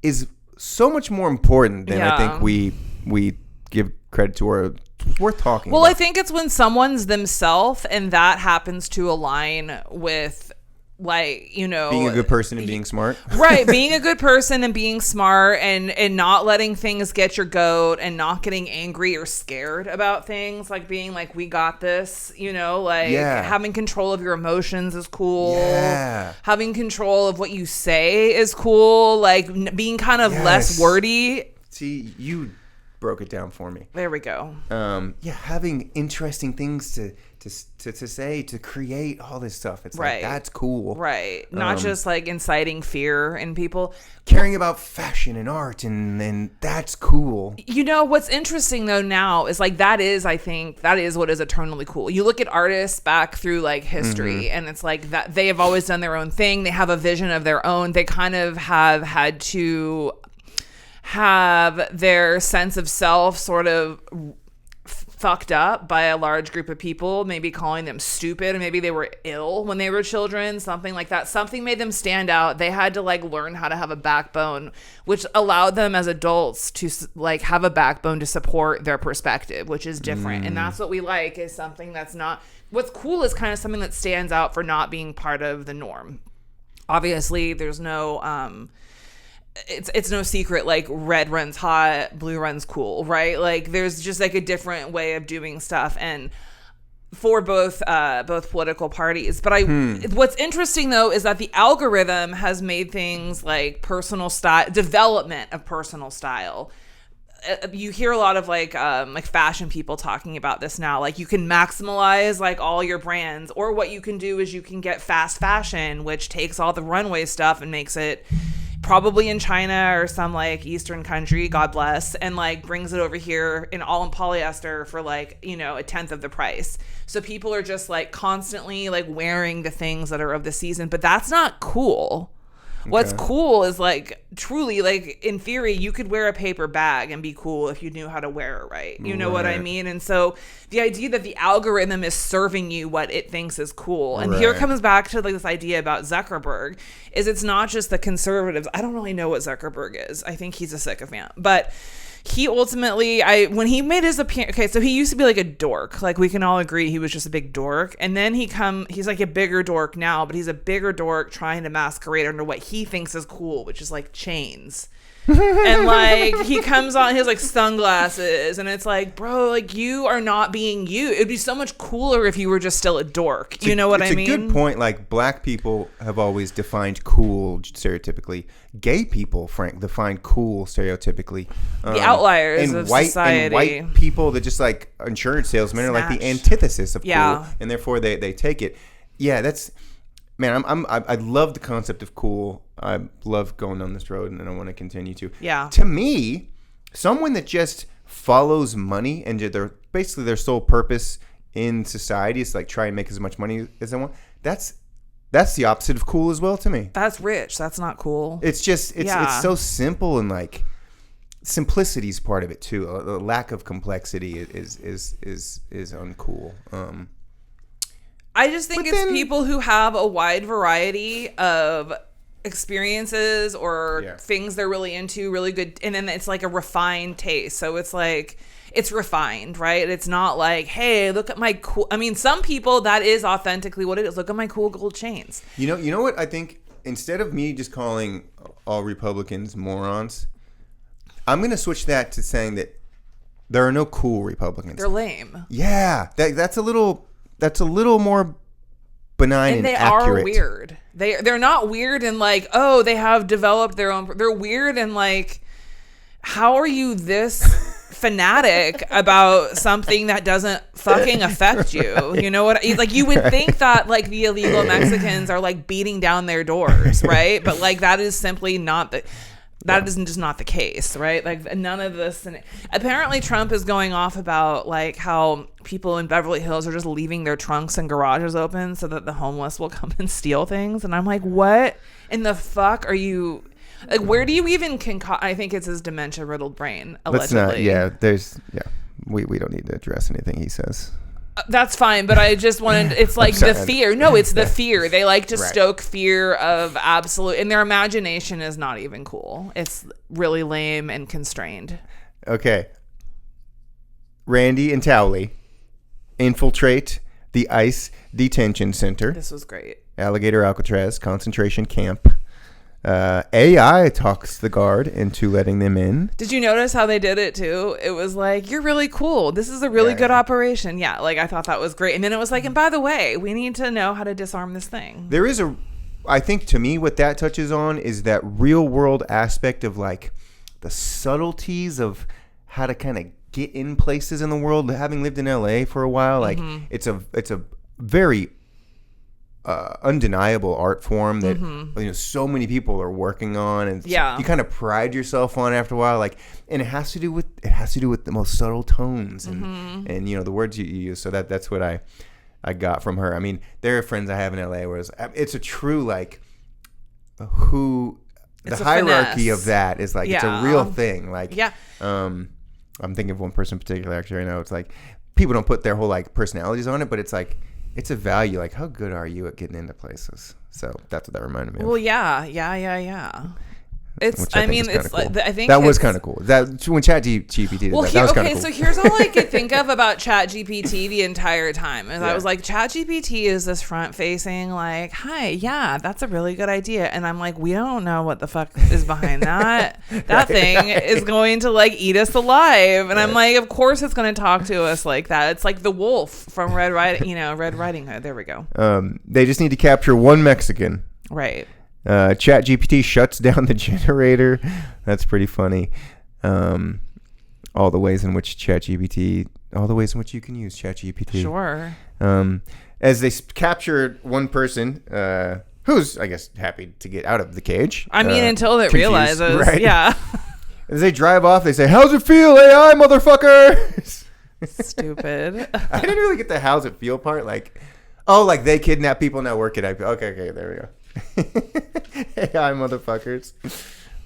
is so much more important than I think we give credit to, or it's worth talking about. Well, I think it's when someone's themselves and that happens to align with, like, you know, being a good person and being smart. Right. Being a good person and being smart and not letting things get your goat and not getting angry or scared about things, like being like, we got this, you know, like having control of your emotions is cool. Yeah. Having control of what you say is cool. Like being kind of less wordy. See, you broke it down for me. There we go. Having interesting things to say, to create all this stuff. It's like, that's cool. Right. Not just like inciting fear in people. Caring about fashion and art, and that's cool. You know, what's interesting though now is like I think that is what is eternally cool. You look at artists back through like history and it's like that they have always done their own thing. They have a vision of their own. They kind of have had to have their sense of self sort of fucked up by a large group of people, maybe calling them stupid, or maybe they were ill when they were children, something like that. Something made them stand out. They had to like learn how to have a backbone, which allowed them as adults to like have a backbone to support their perspective, which is different. And that's what we like, is something that's not, what's cool is kind of something that stands out for not being part of the norm. Obviously there's no it's no secret, like red runs hot, blue runs cool, right? Like there's just like a different way of doing stuff, and for both political parties. But what's interesting though is that the algorithm has made things like personal style, development of personal style. You hear a lot of like fashion people talking about this now. Like you can maximize like all your brands, or what you can do is you can get fast fashion, which takes all the runway stuff and makes it probably in China or some like Eastern country, God bless, and like brings it over here in polyester for like, you know, 1/10 of the price. So people are just like constantly like wearing the things that are of the season, but that's not cool. Okay. What's cool is like truly, like in theory, you could wear a paper bag and be cool if you knew how to wear it right. You know what I mean? And so the idea that the algorithm is serving you what it thinks is cool. And here comes back to like this idea about Zuckerberg, is it's not just the conservatives. I don't really know what Zuckerberg is. I think he's a sycophant, but he ultimately, when he made his appearance, okay, so he used to be like a dork. Like we can all agree he was just a big dork. And then he's like a bigger dork now, but he's a bigger dork trying to masquerade under what he thinks is cool, which is like chains. And like he comes on his like sunglasses, and it's like, bro, like you are not being you. It'd be so much cooler if you were just still a dork. You know what I mean? It's a good point. Like black people have always defined cool stereotypically. Gay people, define cool stereotypically. The outliers of society. And white people that just like insurance salesmen are like the antithesis of cool, and therefore they take it. Yeah, man, I love the concept of cool. I love going down this road, and I want to continue to. Yeah. To me, someone that just follows money and they're basically their sole purpose in society is like try and make as much money as they want. That's the opposite of cool as well to me. That's rich. That's not cool. It's just it's so simple, and like simplicity is part of it too. The lack of complexity is uncool. I just think it's people who have a wide variety of experiences or things they're really into, really good, and then it's like a refined taste. So it's like it's refined, right? It's not like, hey, look at my cool. I mean, some people that is authentically what it is. Look at my cool gold chains. You know what I think? Instead of me just calling all Republicans morons, I'm going to switch that to saying that there are no cool Republicans. They're lame. Yeah, that's a little more benign and accurate. Are weird. They're not weird and like, oh, they have developed their own. They're weird and like, how are you this fanatic about something that doesn't fucking affect you? You know what? Like, you would think that like the illegal Mexicans are like beating down their doors, right? But like that is simply not the. That is just not the case, right? Like none of this. And apparently Trump is going off about like how people in Beverly Hills are just leaving their trunks and garages open so that the homeless will come and steal things. And I'm like, what in the fuck are you? Like, where do you even concoct? I think it's his dementia-riddled brain, allegedly. Let's not. We don't need to address anything he says. That's fine, but I just wanted, it's like the fear. No, it's the fear. They like to stoke fear of absolute, and their imagination is not even cool. It's really lame and constrained. Okay. Randy and Towley infiltrate the ICE detention center. This was great. Alligator Alcatraz concentration camp. AI talks the guard into letting them in. Did you notice how they did it too? It was like, you're really cool. This is a really good operation. Yeah, like I thought that was great. And then it was like, and by the way, we need to know how to disarm this thing. There is I think to me what that touches on is that real world aspect of like the subtleties of how to kind of get in places in the world. Having lived in LA for a while, like it's a very undeniable art form that so many people are working on, and you kind of pride yourself on after a while, like, and it has to do with the most subtle tones and the words you use. So that's what I got from her. I mean, there are friends I have in LA where it's a true like the hierarchy of that is like it's a real thing. Like I'm thinking of one person in particular actually right now. It's like people don't put their whole like personalities on it, but it's like it's a value, like how good are you at getting into places? So that's what that reminded me of. Well, yeah. It's. I mean, it's. Cool. Like, I think that was kind of cool. That when ChatGPT did that was kind of cool. So here's all I could think of about ChatGPT the entire time, and I was like, ChatGPT is this front-facing, like, "Hi, yeah, that's a really good idea," and I'm like, we don't know what the fuck is behind that. That thing is going to like eat us alive, and I'm like, of course it's going to talk to us like that. It's like the wolf from Red Riding Hood. There we go. They just need to capture one Mexican. Right. ChatGPT shuts down the generator. That's pretty funny. All the ways in which you can use ChatGPT. Sure. As they captured one person, who's, I guess, happy to get out of the cage. I mean, until it realizes, right? Yeah. As they drive off, they say, "How's it feel, AI motherfuckers?" Stupid. I didn't really get the "how's it feel" part. Like, oh, like they kidnap people now work at IP. Okay, there we go. AI motherfuckers.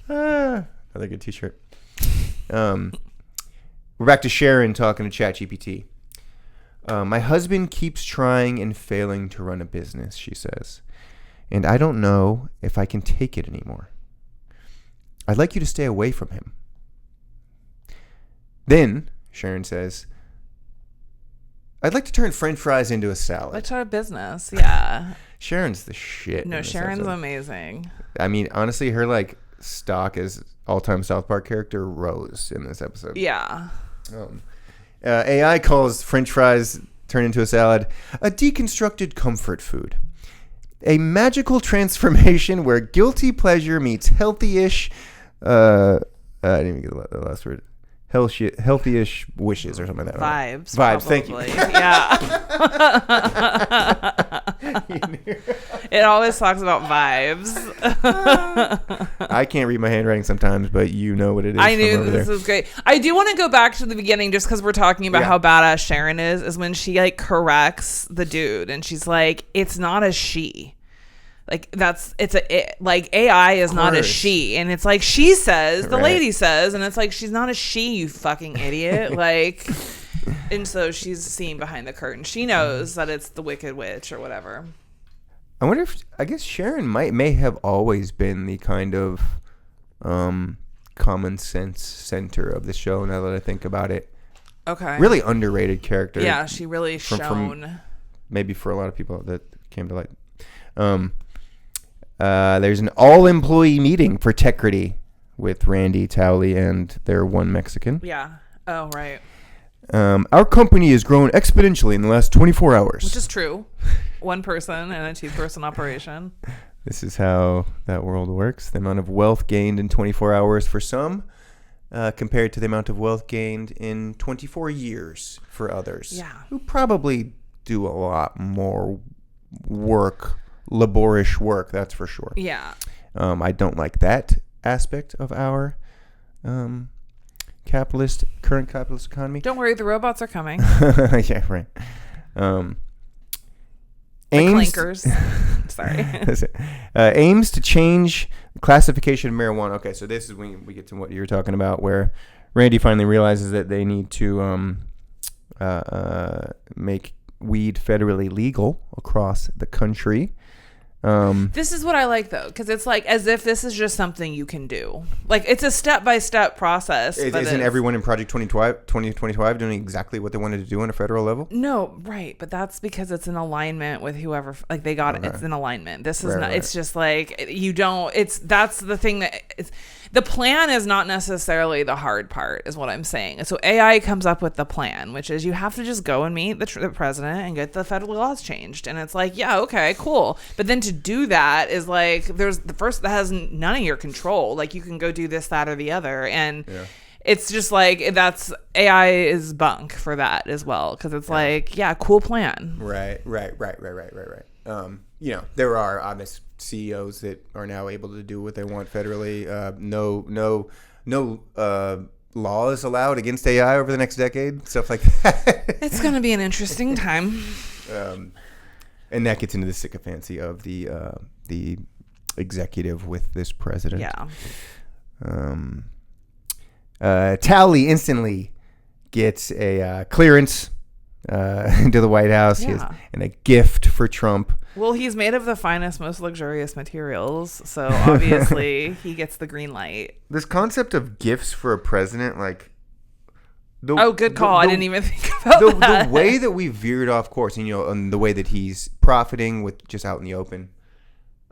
Another good t-shirt. We're back to Sharon talking to ChatGPT. My husband keeps trying and failing to run a business, she says, and I don't know if I can take it anymore. I'd like you to stay away from him. Then Sharon says, I'd like to turn French fries into a salad. Let's start a business. Yeah. Sharon's the shit. No, Sharon's amazing. I mean, honestly, her like stock as all-time South Park character rose in this episode. Yeah. AI calls French fries turned into a salad a deconstructed comfort food, a magical transformation where guilty pleasure meets healthy-ish. I didn't even get the last word. Healthy-ish wishes or something like that. Vibes. Vibes. Probably. Thank you. Yeah. It always talks about vibes. I can't read my handwriting sometimes, but you know what it is. I knew this was great. I do want to go back to the beginning just because we're talking about how badass Sharon is when she like corrects the dude and she's like, it's not a she. Like like AI is not a she, and it's like she says, the lady says, and it's like she's not a she, you fucking idiot. Like, and so she's seeing behind the curtain. She knows that it's the Wicked Witch or whatever. I wonder if I guess Sharon may have always been the kind of common sense center of the show. Now that I think about it, okay, really underrated character. Yeah, she really shone. Maybe for a lot of people that came to light. There's an all-employee meeting for Tecrity with Randy, Towley, and their one Mexican. Yeah. Oh, right. Our company has grown exponentially in the last 24 hours. Which is true. One person and a two-person operation. This is how that world works. The amount of wealth gained in 24 hours for some, compared to the amount of wealth gained in 24 years for others. Yeah. Who probably do a lot more work. Laborious work, that's for sure. Yeah. I don't like that aspect of our current capitalist economy. Don't worry, the robots are coming. Yeah, right. Clankers. Sorry. Aims to change classification of marijuana. Okay, so this is when we get to what you were talking about, where Randy finally realizes that they need to make weed federally legal across the country. This is what I like, though, because it's like as if this is just something you can do. Like, it's a step-by-step process. Isn't everyone in Project 2025 doing exactly what they wanted to do on a federal level? No, right. But that's because it's in alignment with whoever, like, they got it. It's in alignment. This is not, it's just like, you don't, that's the thing that, the plan is not necessarily the hard part, is what I'm saying. So AI comes up with the plan, which is you have to just go and meet the president and get the federal laws changed. And it's like, yeah, okay, cool. But then to do that is like, there's the first that has none of your control. Like, you can go do this, that, or the other. And it's just like, that's, AI is bunk for that as well. Because it's like, yeah, cool plan. Right. There are honest CEOs that are now able to do what they want federally. No laws allowed against AI over the next decade. Stuff like that. It's going to be an interesting time. And that gets into the sycophancy of the executive with this president. Yeah. Towley instantly gets a clearance into the White House. Yeah. And a gift for Trump. Well, he's made of the finest, most luxurious materials, so obviously he gets the green light. This concept of gifts for a president, like... good call. I didn't even think about that. The way that we veered off course, and the way that he's profiting with just out in the open,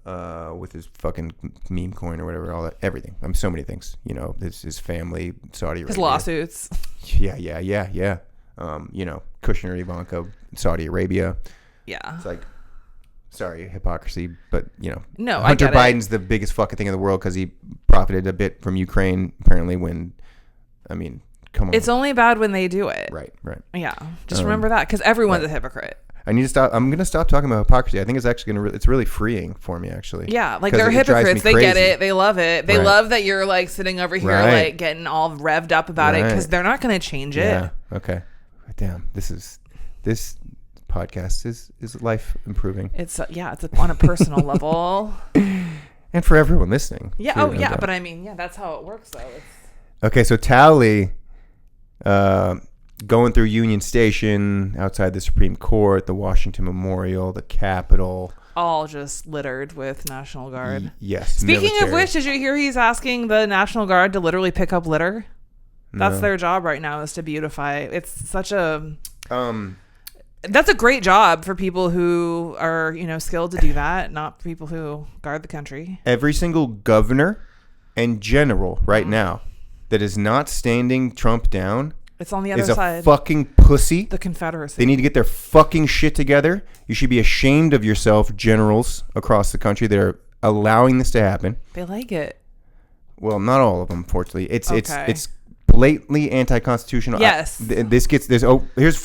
with his fucking meme coin or whatever, everything. So many things. His family, Saudi Arabia. His lawsuits. Yeah. Kushner, Ivanka, Saudi Arabia. Yeah. It's like... Sorry, hypocrisy, but no, Hunter Biden's the biggest fucking thing in the world because he profited a bit from Ukraine. Apparently, come on, it's only bad when they do it. Right. Yeah, just remember that because everyone's a hypocrite. I need to stop. I'm gonna stop talking about hypocrisy. I think it's actually it's really freeing for me, actually. Yeah, like they're hypocrites. They get it. They love it. They love that you're like sitting over here like getting all revved up about it because they're not gonna change it. Yeah. Okay. Damn. This podcast is life improving. It's it's on a personal level, and for everyone listening. Yeah. But that's how it works, though. Okay, so Towley, going through Union Station, outside the Supreme Court, the Washington Memorial, the Capitol, all just littered with National Guard. Yes. Speaking of which, did you hear he's asking the National Guard to literally pick up litter? That's their job right now, is to beautify. It's such a that's a great job for people who are, skilled to do that, not people who guard the country. Every single governor and general right now that is not standing Trump down, it's on the other side. Is a fucking pussy. The Confederacy. They need to get their fucking shit together. You should be ashamed of yourself, generals across the country that are allowing this to happen. They like it. Well, not all of them, fortunately. It's blatantly anti-constitutional. Yes. Here's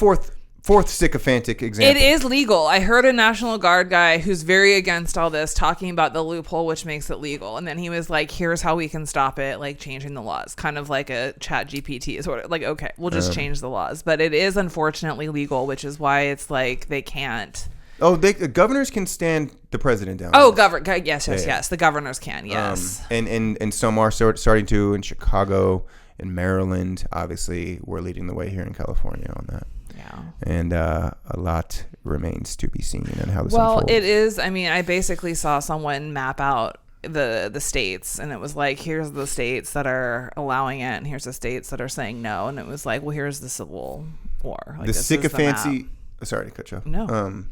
fourth sycophantic example. It is legal. I heard a National Guard guy who's very against all this talking about the loophole which makes it legal, and then he was like, here's how we can stop it, like changing the laws, kind of like a chat GPT sort of like, okay, we'll just change the laws. But it is unfortunately legal, which is why it's like they can't. Oh, governors can stand the president down. Oh, yes. The governors can, yes. And some are starting to in Chicago and Maryland. Obviously, we're leading the way here in California on that. Yeah. And a lot remains to be seen and how this unfolds. Well, it is. I mean, I basically saw someone map out the states, and it was like, here's the states that are allowing it, and here's the states that are saying no. And it was like, well, here's the Civil War. Like, the sycophancy. Sorry to cut you off. No.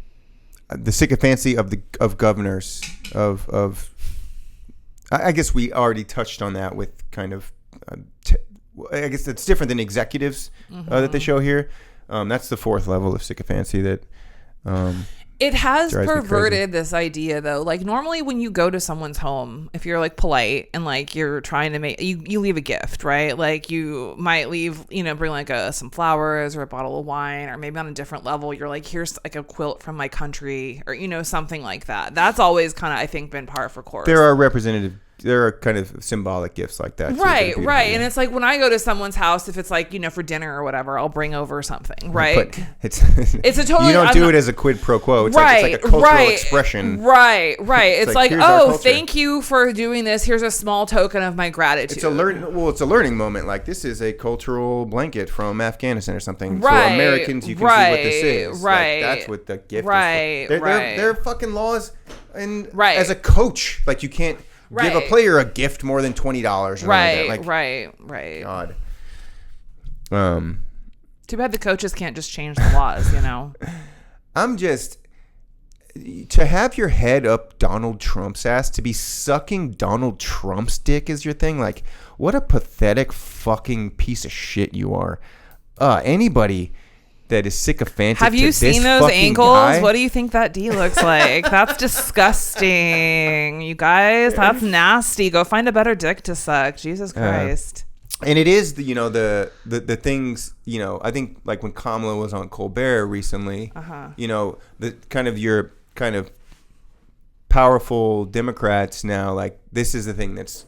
The sycophancy of governors of. I guess we already touched on that with kind of. I guess it's different than executives that they show here. That's the fourth level of sycophancy that it has perverted this idea, though. Like, normally when you go to someone's home, if you're like polite and like you're trying to make you leave a gift, right? Like, you might leave, bring like some flowers or a bottle of wine, or maybe on a different level you're like, here's like a quilt from my country, or something like that. That's always kind of, I think, been par for course. There are kind of symbolic gifts like that. Right. And it's like when I go to someone's house, if it's like, for dinner or whatever, I'll bring over something, right? But it's a totally... You don't do it as a quid pro quo. It's like a cultural expression. Right. It's like, oh, thank you for doing this. Here's a small token of my gratitude. It's a learning moment. Like, this is a cultural blanket from Afghanistan or something. For Americans, you can see what this is. Right. Like, that's what the gift is. There are fucking laws. And as a coach, like, you can't... Give a player a gift more than $20. Right. God. Too bad the coaches can't just change the laws, I'm just... To have your head up Donald Trump's ass, to be sucking Donald Trump's dick is your thing? Like, what a pathetic fucking piece of shit you are. Anybody... that is sycophantic. Have you seen those ankles? Guy? What do you think that D looks like? That's disgusting. You guys, that's nasty. Go find a better dick to suck. Jesus Christ. And it is the things, I think like when Kamala was on Colbert recently, the your kind of powerful Democrats now, like, this is the thing that's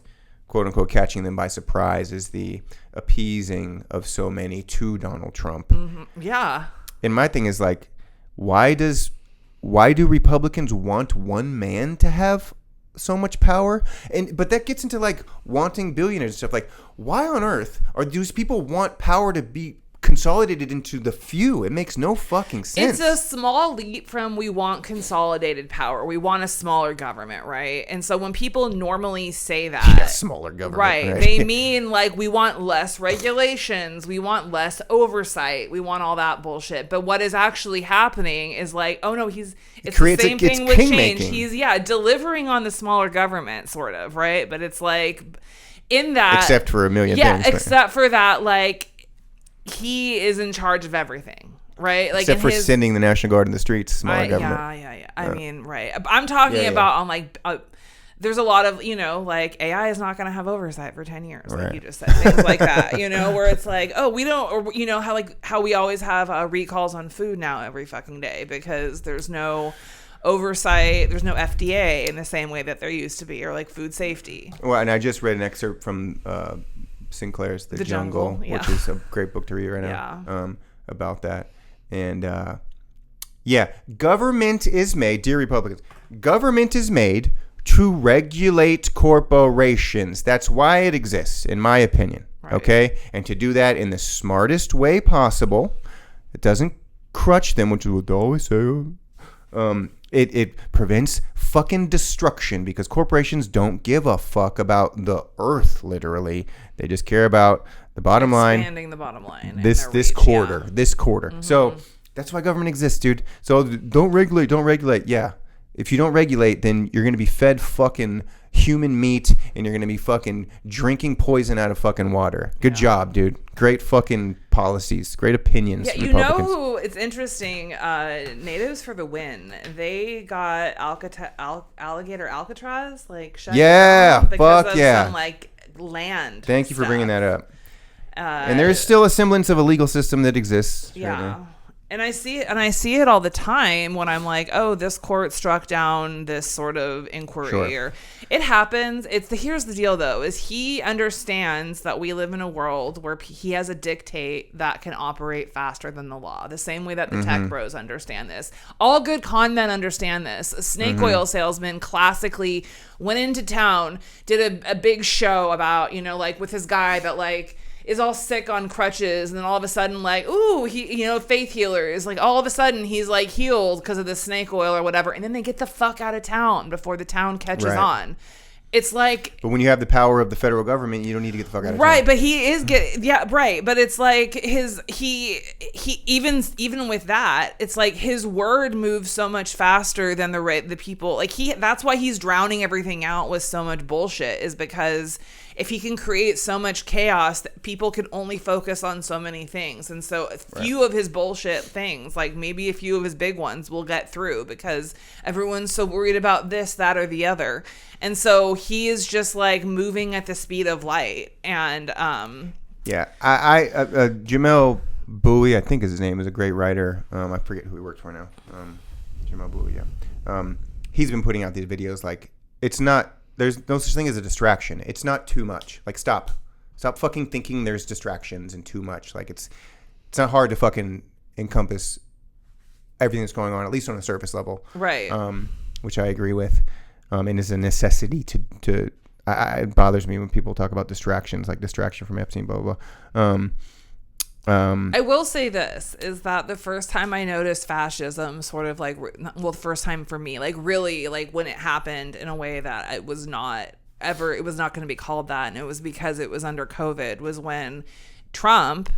quote unquote catching them by surprise, is the appeasing of so many to Donald Trump. Mm-hmm. Yeah. And my thing is like, why do Republicans want one man to have so much power? But that gets into like wanting billionaires and stuff. Like, why on earth these people want power to be consolidated into the few? It makes no fucking sense. It's a small leap from we want consolidated power. We want a smaller government, right? And so when people normally say that, smaller government, right, they mean like we want less regulations, we want less oversight, we want all that bullshit. But what is actually happening is like, oh no, it's the same thing with change. He's delivering on the smaller government, sort of, right? But it's like in that, except for a million things. Yeah, except for that, like, he is in charge of everything, right? Like, except for sending the National Guard in the streets, smaller government. Yeah. I mean, right. I'm talking about on like, there's a lot of, like, AI is not going to have oversight for 10 years, like you just said, things like that, where it's like, oh, we don't, or how we always have recalls on food now every fucking day because there's no oversight, there's no FDA in the same way that there used to be, or like food safety. Well, and I just read an excerpt from Sinclair's The Jungle, which is a great book to read right now, about that. And government is made, dear Republicans, government is made to regulate corporations. That's why it exists, in my opinion. Right. Okay? And to do that in the smartest way possible. It doesn't crutch them, which is what they always say. It prevents fucking destruction because corporations don't give a fuck about the earth, literally. They just care about the bottom line. Expanding the bottom line. This quarter. Mm-hmm. So that's why government exists, dude. So don't regulate. Yeah. If you don't regulate, then you're going to be fed fucking human meat and you're going to be fucking drinking poison out of fucking water. Good job, dude. Great fucking policies. Great opinions. Yeah, you know who, it's interesting, Natives for the Win. They got alligator Alcatraz, like, shut down because of some, like, land. Thank you for bringing that up. And there is still a semblance of a legal system that exists. Yeah. Right now. And I see it all the time when I'm like, oh, this court struck down this sort of inquiry. Sure. Or it happens. Here's the deal, though, is he understands that we live in a world where he has a dictate that can operate faster than the law, the same way that the tech bros understand this. All good con men understand this. A snake oil salesman classically went into town, did a big show about, like with his guy that like is all sick on crutches, and then all of a sudden, like, ooh, he, faith healers, like all of a sudden he's like healed because of the snake oil or whatever, and then they get the fuck out of town before the town catches on. It's like, but when you have the power of the federal government, you don't need to get the fuck out of town. Right, but he is right. But it's like he even with that, it's like his word moves so much faster than the people. Like that's why he's drowning everything out with so much bullshit, is because if he can create so much chaos, that people can only focus on so many things. And so a few of his bullshit things, like maybe a few of his big ones, will get through because everyone's so worried about this, that, or the other. And so he is just like moving at the speed of light. And Jamel Bowie, I think is his name, is a great writer. I forget who he works for now. Jamel Bowie, yeah. He's been putting out these videos like, there's no such thing as a distraction. It's not too much. Like, stop fucking thinking there's distractions and too much. Like, it's not hard to fucking encompass everything that's going on, at least on a surface level. Right. Which I agree with. And is a necessity to it bothers me when people talk about distractions, like distraction from Epstein, blah, blah, blah. I will say this, is that the first time I noticed fascism sort of like, well, the first time for me, like really like when it happened in a way that it was not going to be called that. And it was because it was under COVID, was when Trump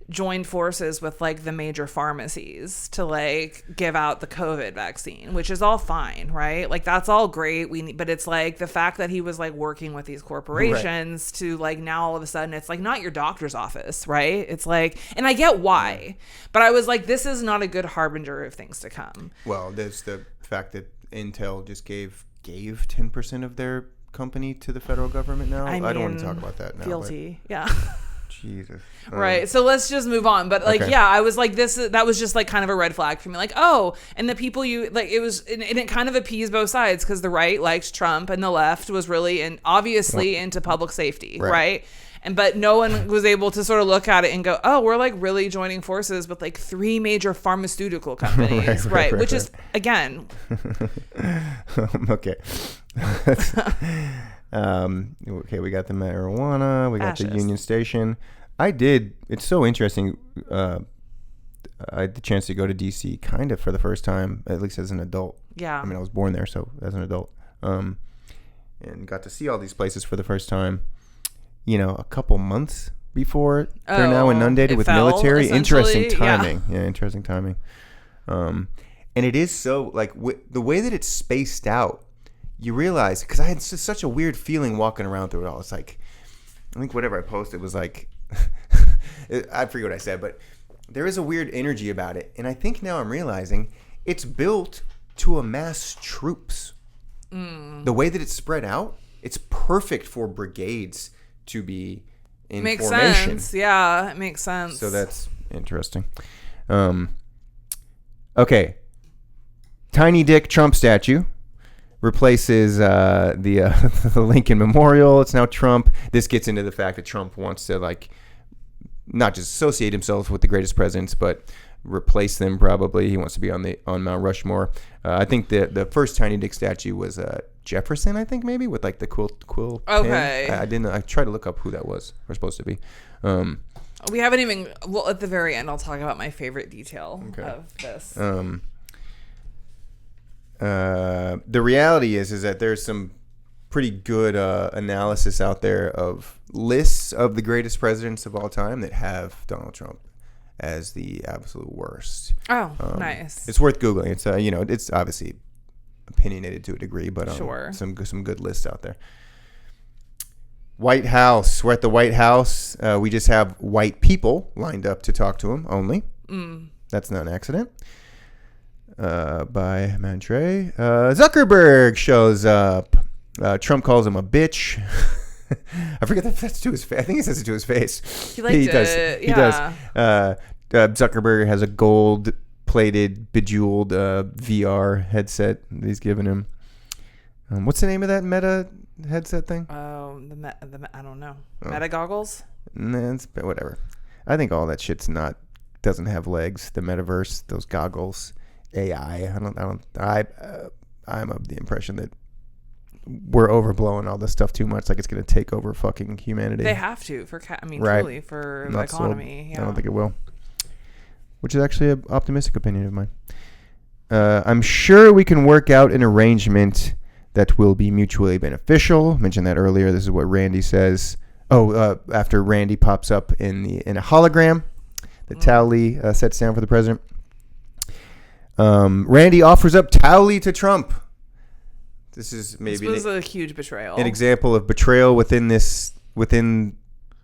joined forces with like the major pharmacies to like give out the COVID vaccine, which is all fine, right? Like that's all great. But it's like the fact that he was like working with these corporations to like, now all of a sudden it's like not your doctor's office, right? It's like, and I get why, but I was like, this is not a good harbinger of things to come. Well, there's the fact that Intel just gave 10% of their company to the federal government now. I don't want to talk about that now. Guilty, yeah. Jesus. Right. So let's just move on. But like, yeah, I was like, that was just like kind of a red flag for me. Like, oh, and the people and it kind of appeased both sides, because the right liked Trump and the left was really obviously into public safety. Right. But no one was able to sort of look at it and go, oh, we're like really joining forces with like 3 major pharmaceutical companies. right. Which is, again. Okay. Okay, we got the marijuana, we got the Union Station. It's so interesting. I had the chance to go to DC kind of for the first time, at least as an adult. Yeah. I mean, I was born there, so as an adult. And got to see all these places for the first time, a couple months before they're now inundated with military. Interesting timing. Yeah, interesting timing. And it is so, like, the way that it's spaced out, you realize, because I had such a weird feeling walking around through it all. It's like, I think whatever I posted was like, I forget what I said, but there is a weird energy about it. And I think now I'm realizing it's built to amass troops. The way that it's spread out, it's perfect for brigades to be in makes formation. Sense. Yeah, it makes sense. So that's interesting. Okay. Tiny Dick Trump statue replaces the Lincoln Memorial. It's now Trump. This gets into the fact that Trump wants to like not just associate himself with the greatest presidents, but replace them. Probably he wants to be on Mount Rushmore. I think the first Tiny Dick statue was Jefferson. I think maybe with like the quill. Okay. Pin. I tried to look up who that was. We're supposed to be. We haven't even. Well, at the very end, I'll talk about my favorite detail of this. The reality is that there's some pretty good analysis out there of lists of the greatest presidents of all time that have Donald Trump as the absolute worst. Oh, nice. It's worth Googling. It's it's obviously opinionated to a degree, but sure. some good lists out there. White House. We're at the White House. We just have white people lined up to talk to him only. That's not an accident. By Mantre. Zuckerberg shows up. Trump calls him a bitch. I forget if that's to his face. I think he says it to his face. He does. He does. Zuckerberg has a gold-plated, bejeweled VR headset that he's given him. What's the name of that Meta headset thing? Oh, I don't know. Meta goggles? Nah, it's whatever. I think all that shit's doesn't have legs. The metaverse, those goggles, AI. I'm of the impression that we're overblowing all this stuff too much. Like it's going to take over fucking humanity. They have to right. truly for the economy. Yeah. I don't think it will. Which is actually an optimistic opinion of mine. I'm sure we can work out an arrangement that will be mutually beneficial. Mentioned that earlier. This is what Randy says. After Randy pops up in a hologram that Towley sets down for the president. Randy offers up Towley to Trump. This was a huge betrayal. An example of betrayal within this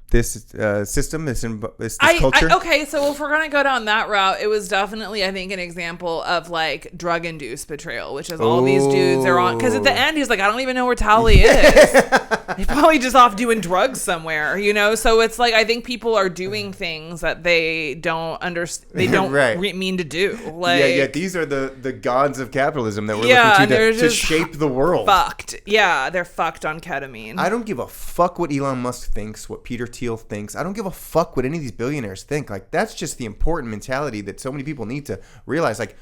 system, this culture. Okay, so if we're gonna go down that route, it was definitely, I think, an example of like drug-induced betrayal, which is all these dudes are on. Because at the end, he's like, I don't even know where Towley is. He's probably just off doing drugs somewhere, you know. So it's like I think people are doing things that they don't understand. They don't mean to do. Like, these are the gods of capitalism that we're looking to shape the world. Fucked. Yeah, they're fucked on ketamine. I don't give a fuck what Elon Musk thinks, what Peter Thiel thinks. I don't give a fuck what any of these billionaires think. Like, that's just the important mentality that so many people need to realize. Like,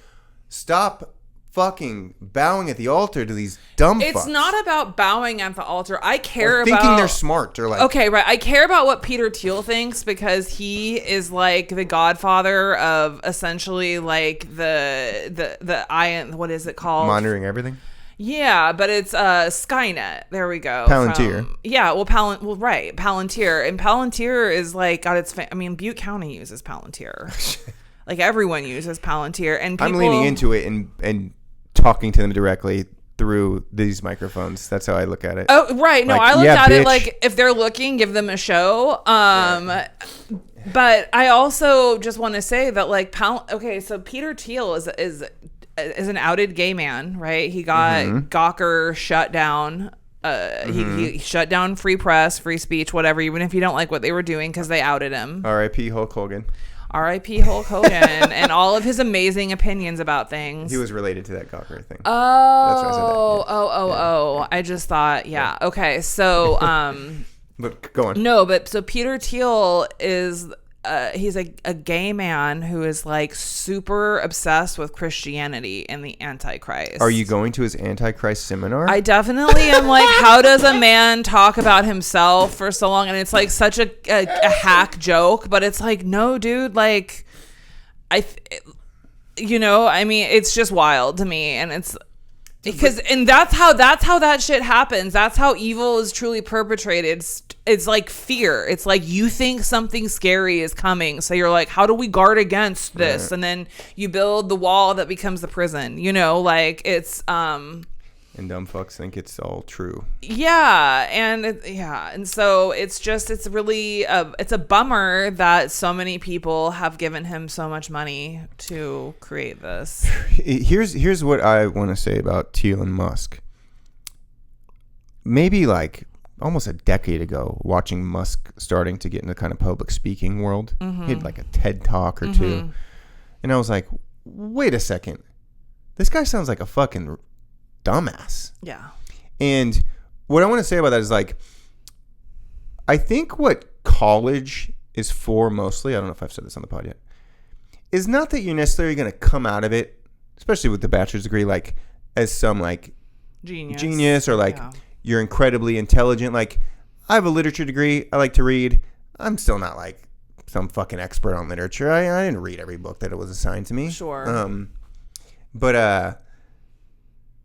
stop fucking bowing at the altar to these dumb fucks. It's not about bowing at the altar. I care about thinking they're smart or like. Okay, right. I care about what Peter Thiel thinks because he is like the godfather of essentially like the iron. What is it called? Monitoring everything. Yeah, but it's Skynet. There we go. Palantir. Palantir. And Palantir is like got its Butte County uses Palantir. Like everyone uses Palantir, and people, I'm leaning into it and talking to them directly through these microphones. That's how I look at it. Oh, right. No, I look at it like if they're looking, give them a show. But I also just want to say that like so Peter Thiel is an outed gay man, right? He got Gawker shut down. He shut down free press, free speech, whatever, even if you don't like what they were doing because they outed him. R.I.P. Hulk Hogan. R.I.P. Hulk Hogan and all of his amazing opinions about things. He was related to that Gawker thing. I just thought, yeah. Okay, so... but go on. No, but so Peter Thiel is... he's a gay man who is like super obsessed with Christianity and the Antichrist. Are you going to his Antichrist seminar? I definitely am. Like, how does a man talk about himself for so long? And it's like such a hack joke, but it's like, no, dude, like, it's just wild to me. And it's because, and that's how that shit happens. That's how evil is truly perpetrated. It's like fear. It's like you think something scary is coming. So you're like, how do we guard against this? Right. And then you build the wall that becomes the prison, like it's, and dumb fucks think it's all true. Yeah. And so it's really, it's a bummer that so many people have given him so much money to create this. Here's what I want to say about Thiel and Musk. Maybe like almost a decade ago, watching Musk starting to get in the kind of public speaking world, he had like a TED talk or two. And I was like, wait a second. This guy sounds like a fucking dumbass. Yeah. And what I want to say about that is like, I think what college is for mostly, I don't know if I've said this on the pod yet, is not that you're necessarily going to come out of it, especially with the bachelor's degree, like as some like genius or like you're incredibly intelligent. Like I have a literature degree. I like to read. I'm still not like some fucking expert on literature. I didn't read every book that it was assigned to me. Sure. But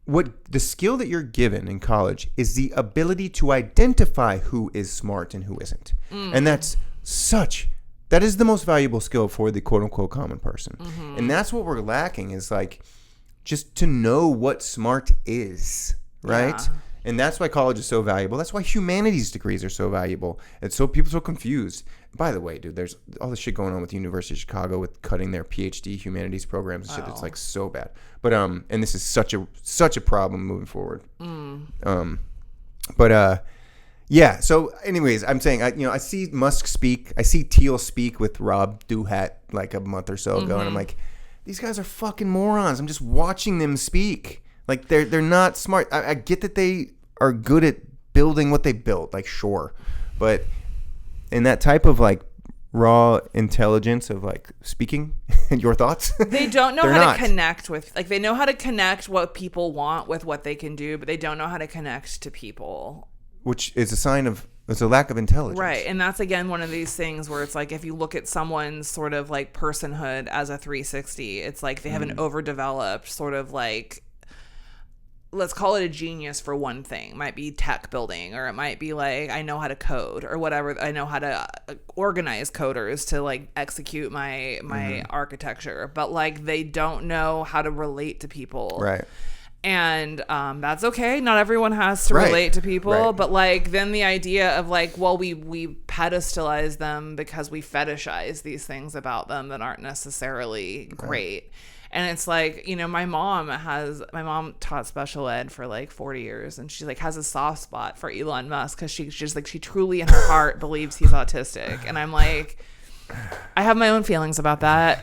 what the skill that you're given in college is the ability to identify who is smart and who isn't. And that is the most valuable skill for the quote unquote common person. And that's what we're lacking is like just to know what smart is, right? Yeah. And that's why college is so valuable. That's why humanities degrees are so valuable. It's so people are so confused. By the way, dude, there's all this shit going on with the University of Chicago with cutting their PhD humanities programs and shit. It's like so bad. But and this is such a problem moving forward. Yeah. So, anyways, I'm saying, I see Musk speak. I see Thiel speak with Rob Duhat like a month or so ago, and I'm like, these guys are fucking morons. I'm just watching them speak. Like they're not smart. I get that they are good at building what they built. Like sure, but in that type of like raw intelligence of like speaking your thoughts, they don't know how to connect with. Like they know how to connect what people want with what they can do, but they don't know how to connect to people. Which is a sign of it's a lack of intelligence. Right. And that's, again, one of these things where it's like if you look at someone's sort of like personhood as a 360, it's like they have an overdeveloped sort of like, let's call it a genius for one thing. It might be tech building, or it might be like I know how to code or whatever. I know how to organize coders to like execute my architecture. But like they don't know how to relate to people. Right. And that's okay. Not everyone has to relate to people, but like then the idea of like, well, we pedestalize them because we fetishize these things about them that aren't necessarily great. And it's like, my mom taught special ed for like 40 years, and she like has a soft spot for Elon Musk because she's just like, she truly in her heart believes he's autistic. And I'm like, I have my own feelings about that.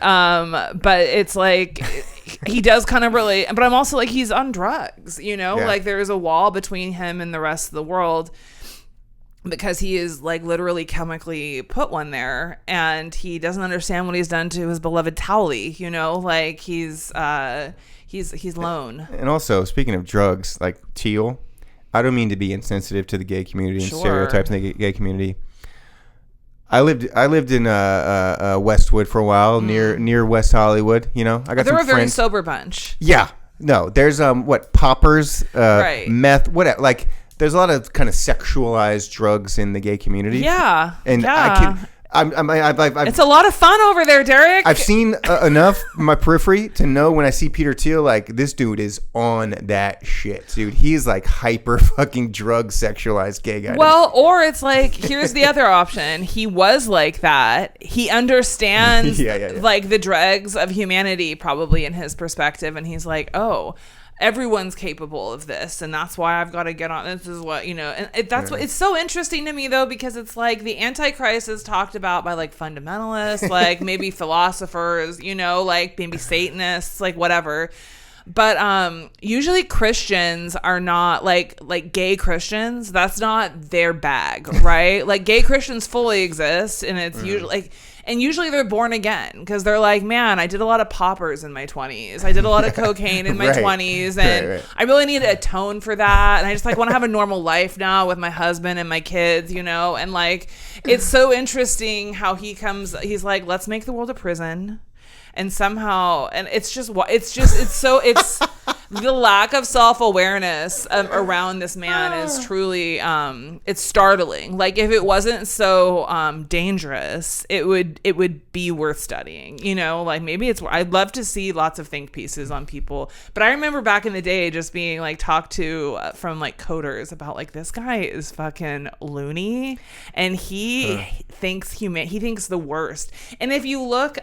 But it's like he does kind of relate, but I'm also like, he's on drugs, like there's a wall between him and the rest of the world because he is like literally chemically put one there, and he doesn't understand what he's done to his beloved Towley, like he's lone. And also, speaking of drugs, like Teal, I don't mean to be insensitive to the gay community and stereotypes in the gay community. I lived in Westwood for a while, near West Hollywood. I got They're some a very friends. sober bunch. Yeah, no, there's poppers, meth, whatever. Like, there's a lot of kind of sexualized drugs in the gay community. Yeah, and I've it's a lot of fun over there, Derek. I've seen enough in my periphery to know when I see Peter Thiel, like, this dude is on that shit, dude. He's like hyper fucking drug sexualized gay guy. Well, or it's like, here's the other option. He was like that. He understands like the dregs of humanity probably in his perspective, and he's like, oh, everyone's capable of this, and that's why I've got to get on. This is what, and that's what it's so interesting to me though, because it's like the Antichrist is talked about by like fundamentalists, like maybe philosophers, like maybe Satanists, like whatever. But usually Christians are not like gay Christians. That's not their bag, right? Like gay Christians fully exist, and it's usually like. And usually they're born again because they're like, man, I did a lot of poppers in my 20s. I did a lot of cocaine in my 20s. And I really need to atone for that. And I just like want to have a normal life now with my husband and my kids, And like, it's so interesting how he's like, let's make the world a prison. And somehow, and it's the lack of self-awareness around this man is truly, it's startling. Like if it wasn't so dangerous, it would be worth studying, like maybe I'd love to see lots of think pieces on people. But I remember back in the day just being like talked to from like coders about like, this guy is fucking loony, and he thinks the worst. And if you look,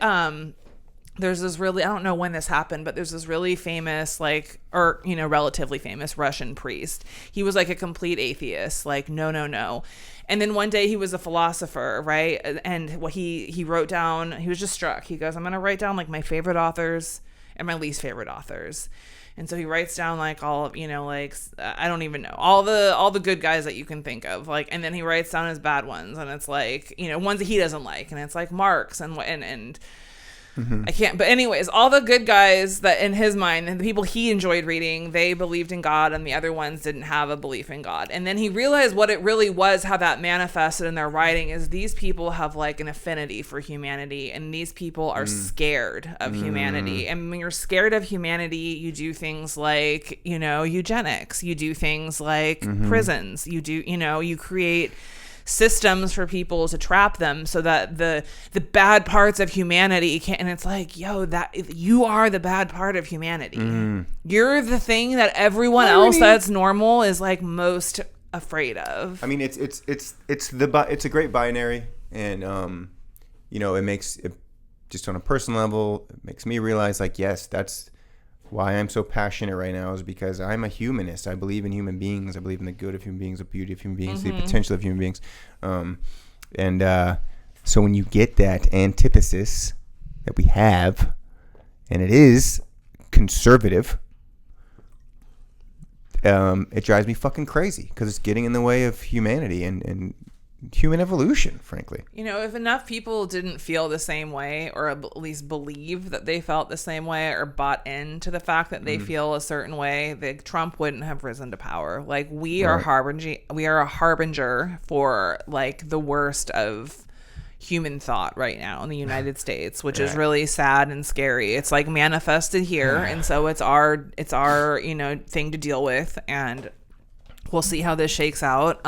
there's this really, I don't know when this happened, but there's this really famous, like, or, relatively famous Russian priest. He was like a complete atheist, like, no. And then one day he was a philosopher, right? And what he wrote down, he was just struck. He goes, I'm going to write down like my favorite authors and my least favorite authors. And so he writes down like all of, like, I don't even know, all the good guys that you can think of. Like, and then he writes down his bad ones. And it's like, ones that he doesn't like. And it's like Marx and I can't, but anyways, all the good guys that in his mind, and the people he enjoyed reading, they believed in God, and the other ones didn't have a belief in God. And then he realized what it really was, how that manifested in their writing is these people have like an affinity for humanity, and these people are scared of humanity. And when you're scared of humanity, you do things like, eugenics, you do things like prisons, you create systems for people to trap them so that the bad parts of humanity can't. And it's like, that you are the bad part of humanity. You're the thing that everyone else that's normal is like most afraid of. I mean, it's a great binary, and it makes it just on a personal level. It makes me realize like, yes, that's why I'm so passionate right now is because I'm a humanist. I believe in human beings. I believe in the good of human beings, the beauty of human beings, the potential of human beings. So when you get that antithesis that we have, and it is conservative, it drives me fucking crazy because it's getting in the way of humanity and human evolution, frankly. You know, if enough people didn't feel the same way, or at least believe that they felt the same way, or bought into the fact that they feel a certain way, Trump wouldn't have risen to power. Like, we are a harbinger for like the worst of human thought right now in the United States, which is really sad and scary. It's like manifested here, and so it's our thing to deal with, and we'll see how this shakes out.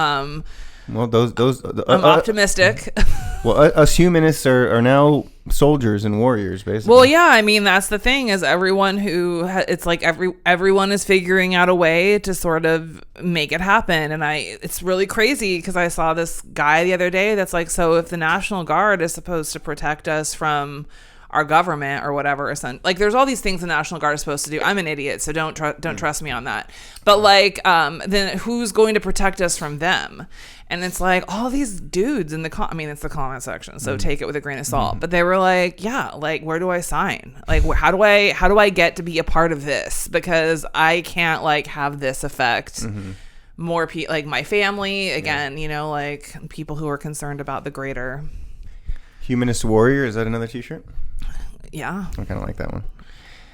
Well, I'm optimistic. Well, us humanists are now soldiers and warriors, basically. Well, yeah, I mean, that's the thing is everyone it's like everyone is figuring out a way to sort of make it happen. And it's really crazy because I saw this guy the other day that's like, so if the National Guard is supposed to protect us from our government or whatever, like there's all these things the National Guard is supposed to do. I'm an idiot, so don't trust me on that. But like, then who's going to protect us from them? And it's like all these dudes in it's the comment section, so take it with a grain of salt. But they were like, yeah, like where do I sign? Like how do I get to be a part of this? Because I can't like have this affect more people, like my family again. You know, like people who are concerned about the greater. Humanist warrior, is that another T-shirt? Yeah, I kind of like that one.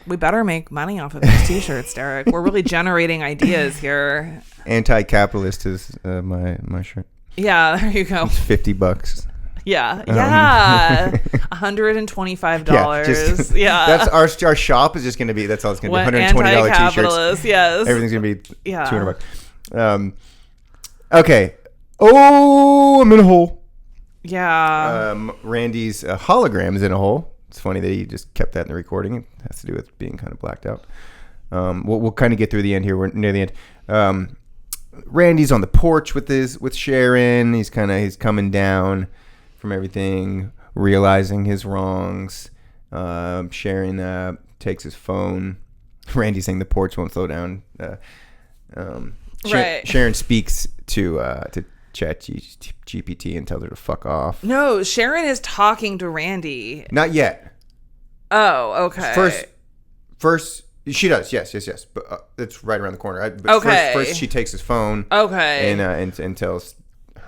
We better make money off of these T-shirts, Derek. We're really generating ideas here. Anti-capitalist is my shirt. Yeah, there you go. It's $50. Yeah, $125. Yeah, that's our shop is just going to be. That's all it's going to be. $120 T-shirts. Yes, everything's going to be $200. Okay. Oh, I'm in a hole. Yeah. Randy's hologram is in a hole. It's funny that he just kept that in the recording. It has to do with being kind of blacked out. We'll kind of get through the end here. We're near the end. Randy's on the porch with Sharon. He's coming down from everything, realizing his wrongs. Sharon takes his phone. Randy's saying the porch won't slow down. Right. Sharon speaks to ChatGPT and tells her to fuck off. No, Sharon is talking to Randy. Not yet. Oh, okay. First, she does. Yes. But it's right around the corner. Okay. First, she takes his phone. Okay. And tells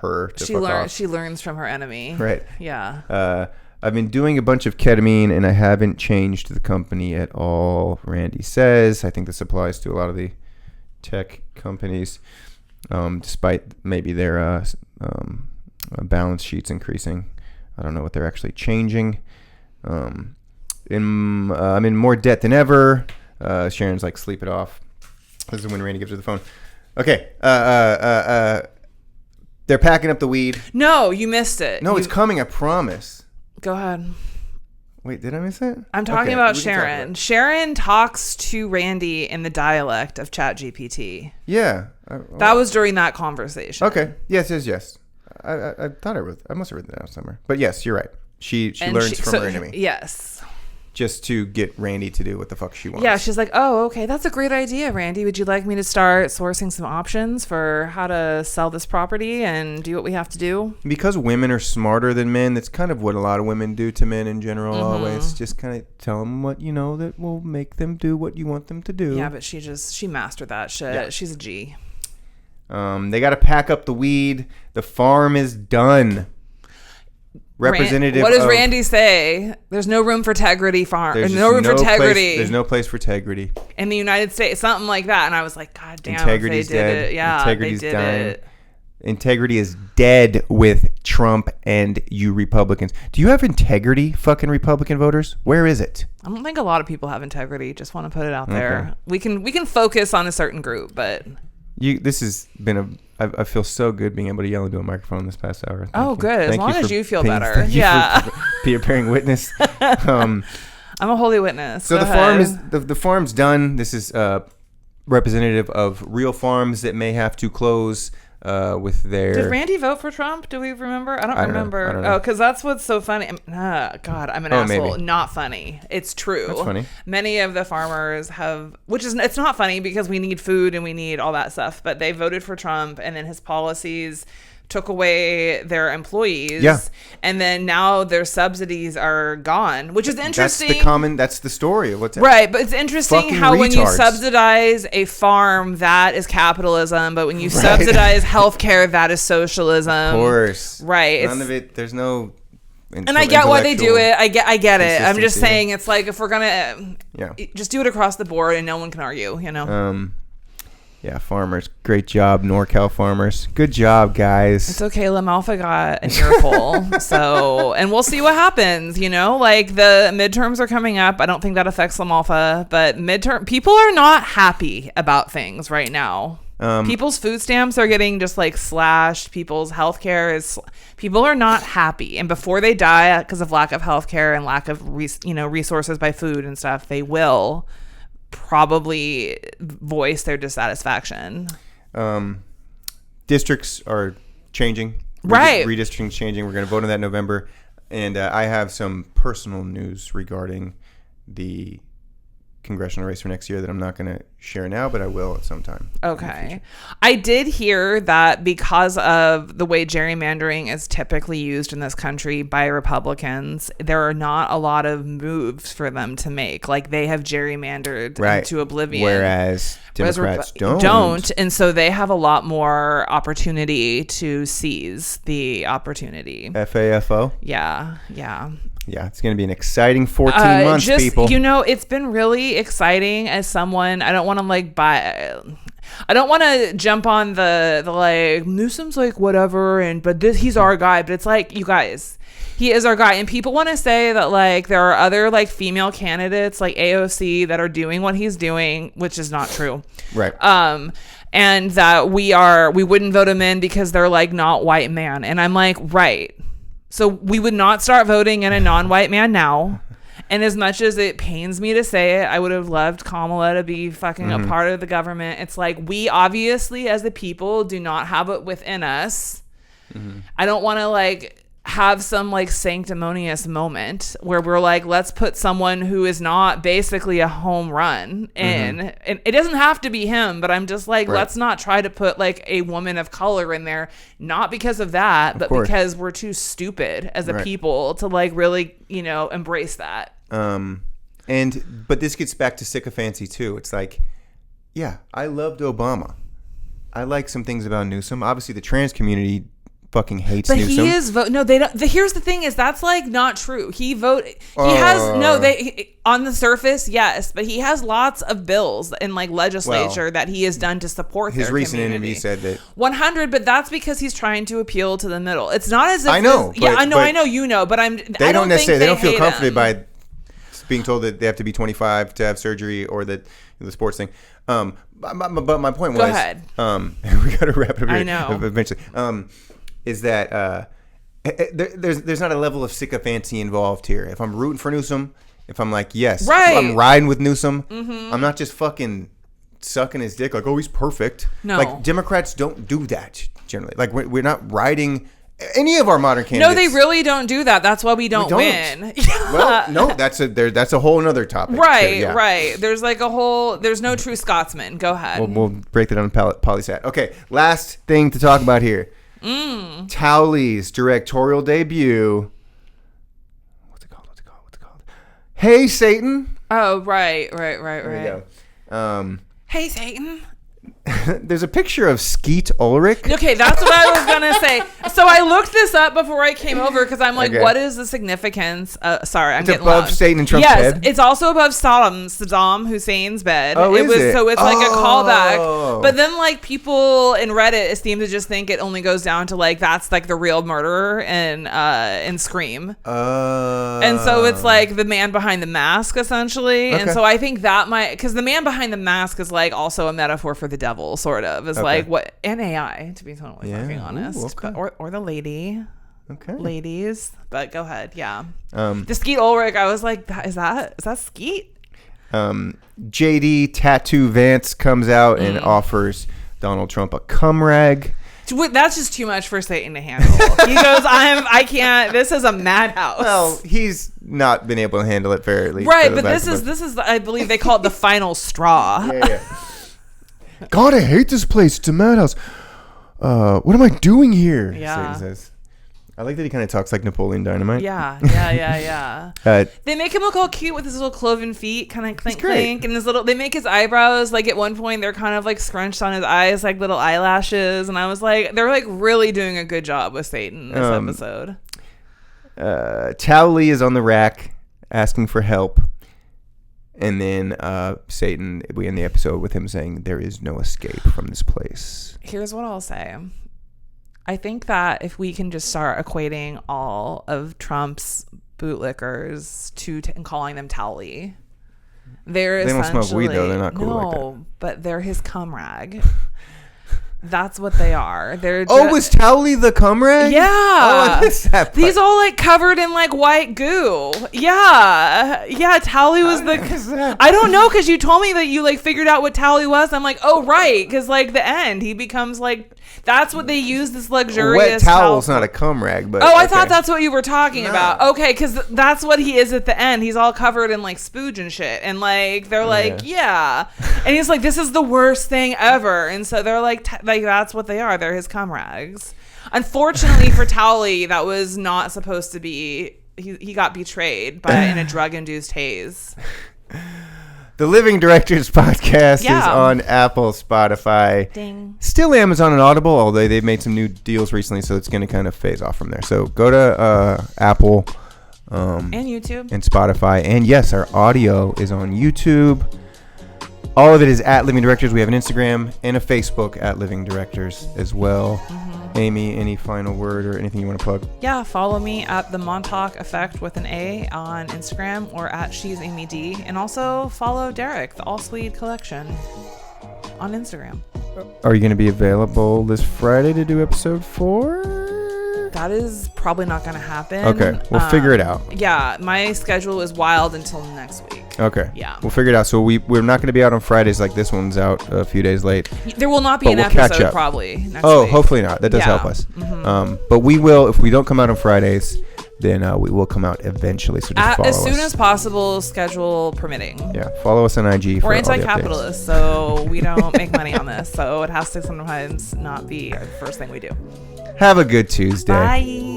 her to fuck off. She learns from her enemy. Right. Yeah. I've been doing a bunch of ketamine and I haven't changed the company at all, Randy says. I think this applies to a lot of the tech companies. Despite maybe their balance sheets increasing. I don't know what they're actually changing. I'm in more debt than ever. Sharon's like, sleep it off. This is when Randy gives her the phone. Okay. They're packing up the weed. No, you missed it. No, it's coming, I promise. Go ahead. Wait, did I miss it? I'm talking about Sharon. Sharon talks to Randy in the dialect of ChatGPT. Yeah. That was during that conversation. Okay. Yes. I thought I must have written that down somewhere. But yes, you're right. She learns from her enemy. Yes. Just to get Randy to do what the fuck she wants. Yeah, she's like, oh, okay, that's a great idea, Randy. Would you like me to start sourcing some options for how to sell this property and do what we have to do? Because women are smarter than men, that's kind of what a lot of women do to men in general always. Just kind of tell them what, that will make them do what you want them to do. Yeah, but she mastered that shit. Yeah. She's a G. They got to pack up the weed. The farm is done. Representative. What does Randy say? There's no room for integrity farm. There's no room for integrity. There's no place for integrity in the United States. Something like that. And I was like, God damn, integrity's they did dead. It. Yeah, integrity's they did dying. it. Integrity is dead with Trump and you Republicans. Do you have integrity, fucking Republican voters? Where is it? I don't think a lot of people have integrity. Just want to put it out there. We can focus on a certain group, but this has been I feel so good being able to yell into a microphone this past hour. Good. As long as you feel better. Yeah. Be bearing witness. I'm a holy witness. So the farm's done. This is representative of real farms that may have to close with their. Did Randy vote for Trump? Do we remember? I don't remember. I don't know. Oh, because that's what's so funny. God, I'm an asshole. Maybe. Not funny. It's true. That's funny. Many of the farmers have, it's not funny because we need food and we need all that stuff. But they voted for Trump, and then his policies took away their employees. Yeah. And then now their subsidies are gone, which is interesting. That's the story of what's Right, but it's interesting fucking how when you retards. subsidize a farm, that is capitalism, but when you subsidize healthcare, that is socialism. Of course. Right. None of it, there's no. And I get why they do it. I get it. I'm just consistency. saying it's like if we're going to just do it across the board and no one can argue, you know. Yeah, farmers. Great job, NorCal farmers. Good job, guys. It's okay. LaMalfa got an earful. So, and we'll see what happens, you know? Like, the midterms are coming up. I don't think that affects LaMalfa, but people are not happy about things right now. People's food stamps are getting just, like, slashed. People's healthcare is... People are not happy. And before they die because of lack of healthcare and lack of, resources by food and stuff, they will... probably voice their dissatisfaction. Districts are changing. Right. Redistricting is changing. We're going to vote on that in November. And I have some personal news regarding the congressional race for next year that I'm not going to share now, but I will at some time. Okay. I did hear that because of the way gerrymandering is typically used in this country by Republicans, there are not a lot of moves for them to make. Like, they have gerrymandered into oblivion. Whereas Democrats don't. And so they have a lot more opportunity to seize the opportunity. FAFO? Yeah. Yeah, it's going to be an exciting 14 months, people. You know, it's been really exciting as someone. I don't want to I don't want to jump on the like Newsom's like whatever, but he's our guy. But it's like, you guys, he is our guy, and people want to say that like there are other like female candidates like AOC that are doing what he's doing, which is not true. Right. And that we wouldn't vote him in because they're like not white man, and I'm like, right. So we would not start voting in a non-white man now. And as much as it pains me to say it, I would have loved Kamala to be fucking a part of the government. It's like, we obviously as the people do not have it within us. I don't want to like have some like sanctimonious moment where we're like, let's put someone who is not basically a home run in. And it doesn't have to be him, but I'm just like, let's not try to put like a woman of color in there, not because of that, but because we're too stupid as a people to like really, embrace that. But this gets back to Sickofancy too. It's like, yeah, I loved Obama. I like some things about Newsom. Obviously the trans community fucking hates Newsom. He is no, they don't. Here's the thing: is that's like not true. He on the surface, yes, but he has lots of bills in like legislature that he has done to support his recent community. interview said that 100, but that's because he's trying to appeal to the middle. It's not as if I know, I know, you know, but they don't necessarily. They don't feel comforted by being told that they have to be 25 to have surgery or that the sports thing. But my point was, go ahead. We got to wrap it up here. I know. Eventually. Is that there's not a level of sycophancy involved here. If I'm rooting for Newsom, if I'm like, yes, I'm riding with Newsom, I'm not just fucking sucking his dick like, oh, he's perfect. No. Like, Democrats don't do that generally. Like, we're not riding any of our modern candidates. No, they really don't do that. That's why we don't win. Well, no, that's a whole nother topic. Right, too, yeah. right. There's like there's no true Scotsman. Go ahead. We'll break that on polysat. Okay, last thing to talk about here. Towley's directorial debut. What's it called? Hey, Satan. Oh, right. There you go. Hey, Satan. There's a picture of Skeet Ulrich. Okay, that's what I was gonna say. So I looked this up before I came over because I'm like, what is the significance? Sorry, I'm getting above loud. Satan and Trump's head. Yes, it's also above Saddam Hussein's bed. Oh, is it? So it's like a callback. But then like people in Reddit seem to just think it only goes down to like that's like the real murderer in Scream. And so it's like the man behind the mask essentially. Okay. And so I think that because the man behind the mask is like also a metaphor for the devil. Sort of is like what an AI to be totally fucking honest. Ooh, okay. But, or the lady. Okay. Ladies. But go ahead. Yeah. The Skeet Ulrich, I was like, is that Skeet? JD Tattoo Vance comes out and offers Donald Trump a cum rag. That's just too much for Satan to handle. He goes, I can't. This is a madhouse. Well, he's not been able to handle it fairly. Right, but this is I believe they call it the final straw. Yeah. God, I hate this place. It's a madhouse. What am I doing here? Yeah. Satan says. I like that he kind of talks like Napoleon Dynamite. Yeah. They make him look all cute with his little cloven feet, kind of clink clink, and his little. They make his eyebrows like at one point they're kind of like scrunched on his eyes like little eyelashes, and I was like, they're like really doing a good job with Satan this episode. Towley is on the rack asking for help, and then Satan. We end the episode with him saying there is no escape from this place. Here's what I'll say. I think that if we can just start equating all of Trump's bootlickers and calling them Towley, they don't smoke weed though. They're not cool like that. No, but they're his cum rag. That's what they are. Was Towley the cum rag? Yeah. Oh, I missed that part. These all like covered in like white goo. Yeah. Towley was I don't know, because you told me that you like figured out what Towley was. I'm like, oh right, because like the end he becomes like. That's what they use this luxurious wet towel's not a cum rag, but I thought that's what you were talking about. Okay, because that's what he is at the end. He's all covered in like spooge and shit, and like they're like, yeah, and he's like, this is the worst thing ever, and so they're like that's what they are. They're his cum rags. Unfortunately for Towley, that was not supposed to be. He got betrayed in a drug-induced haze. The Living Directors podcast is on Apple, Spotify, still Amazon and Audible, although they've made some new deals recently, so it's going to kind of phase off from there. So go to Apple and YouTube and Spotify. And yes, our audio is on YouTube. All of it is at Living Directors. We have an Instagram and a Facebook at Living Directors as well. Amy, any final word or anything you want to plug? Yeah, follow me at the Montauk Effect with an A on Instagram, or at She's Amy D, and also follow Derek, the Ahlswede Collection, on Instagram. Are you going to be available this Friday to do episode 4? That is probably not going to happen. Okay, we'll figure it out. Yeah, my schedule is wild until next week. Okay. Yeah. We'll figure it out. So we're not going to be out on Fridays like this one's out a few days late. There will not be an episode probably next week. Hopefully not. That does help us. Mm-hmm. But we will, if we don't come out on Fridays, then we will come out eventually. So just follow us. As soon as possible, schedule permitting. Yeah. Follow us on IG. We're anti-capitalist, so we don't make money on this. So it has to sometimes not be the first thing we do. Have a good Tuesday. Bye.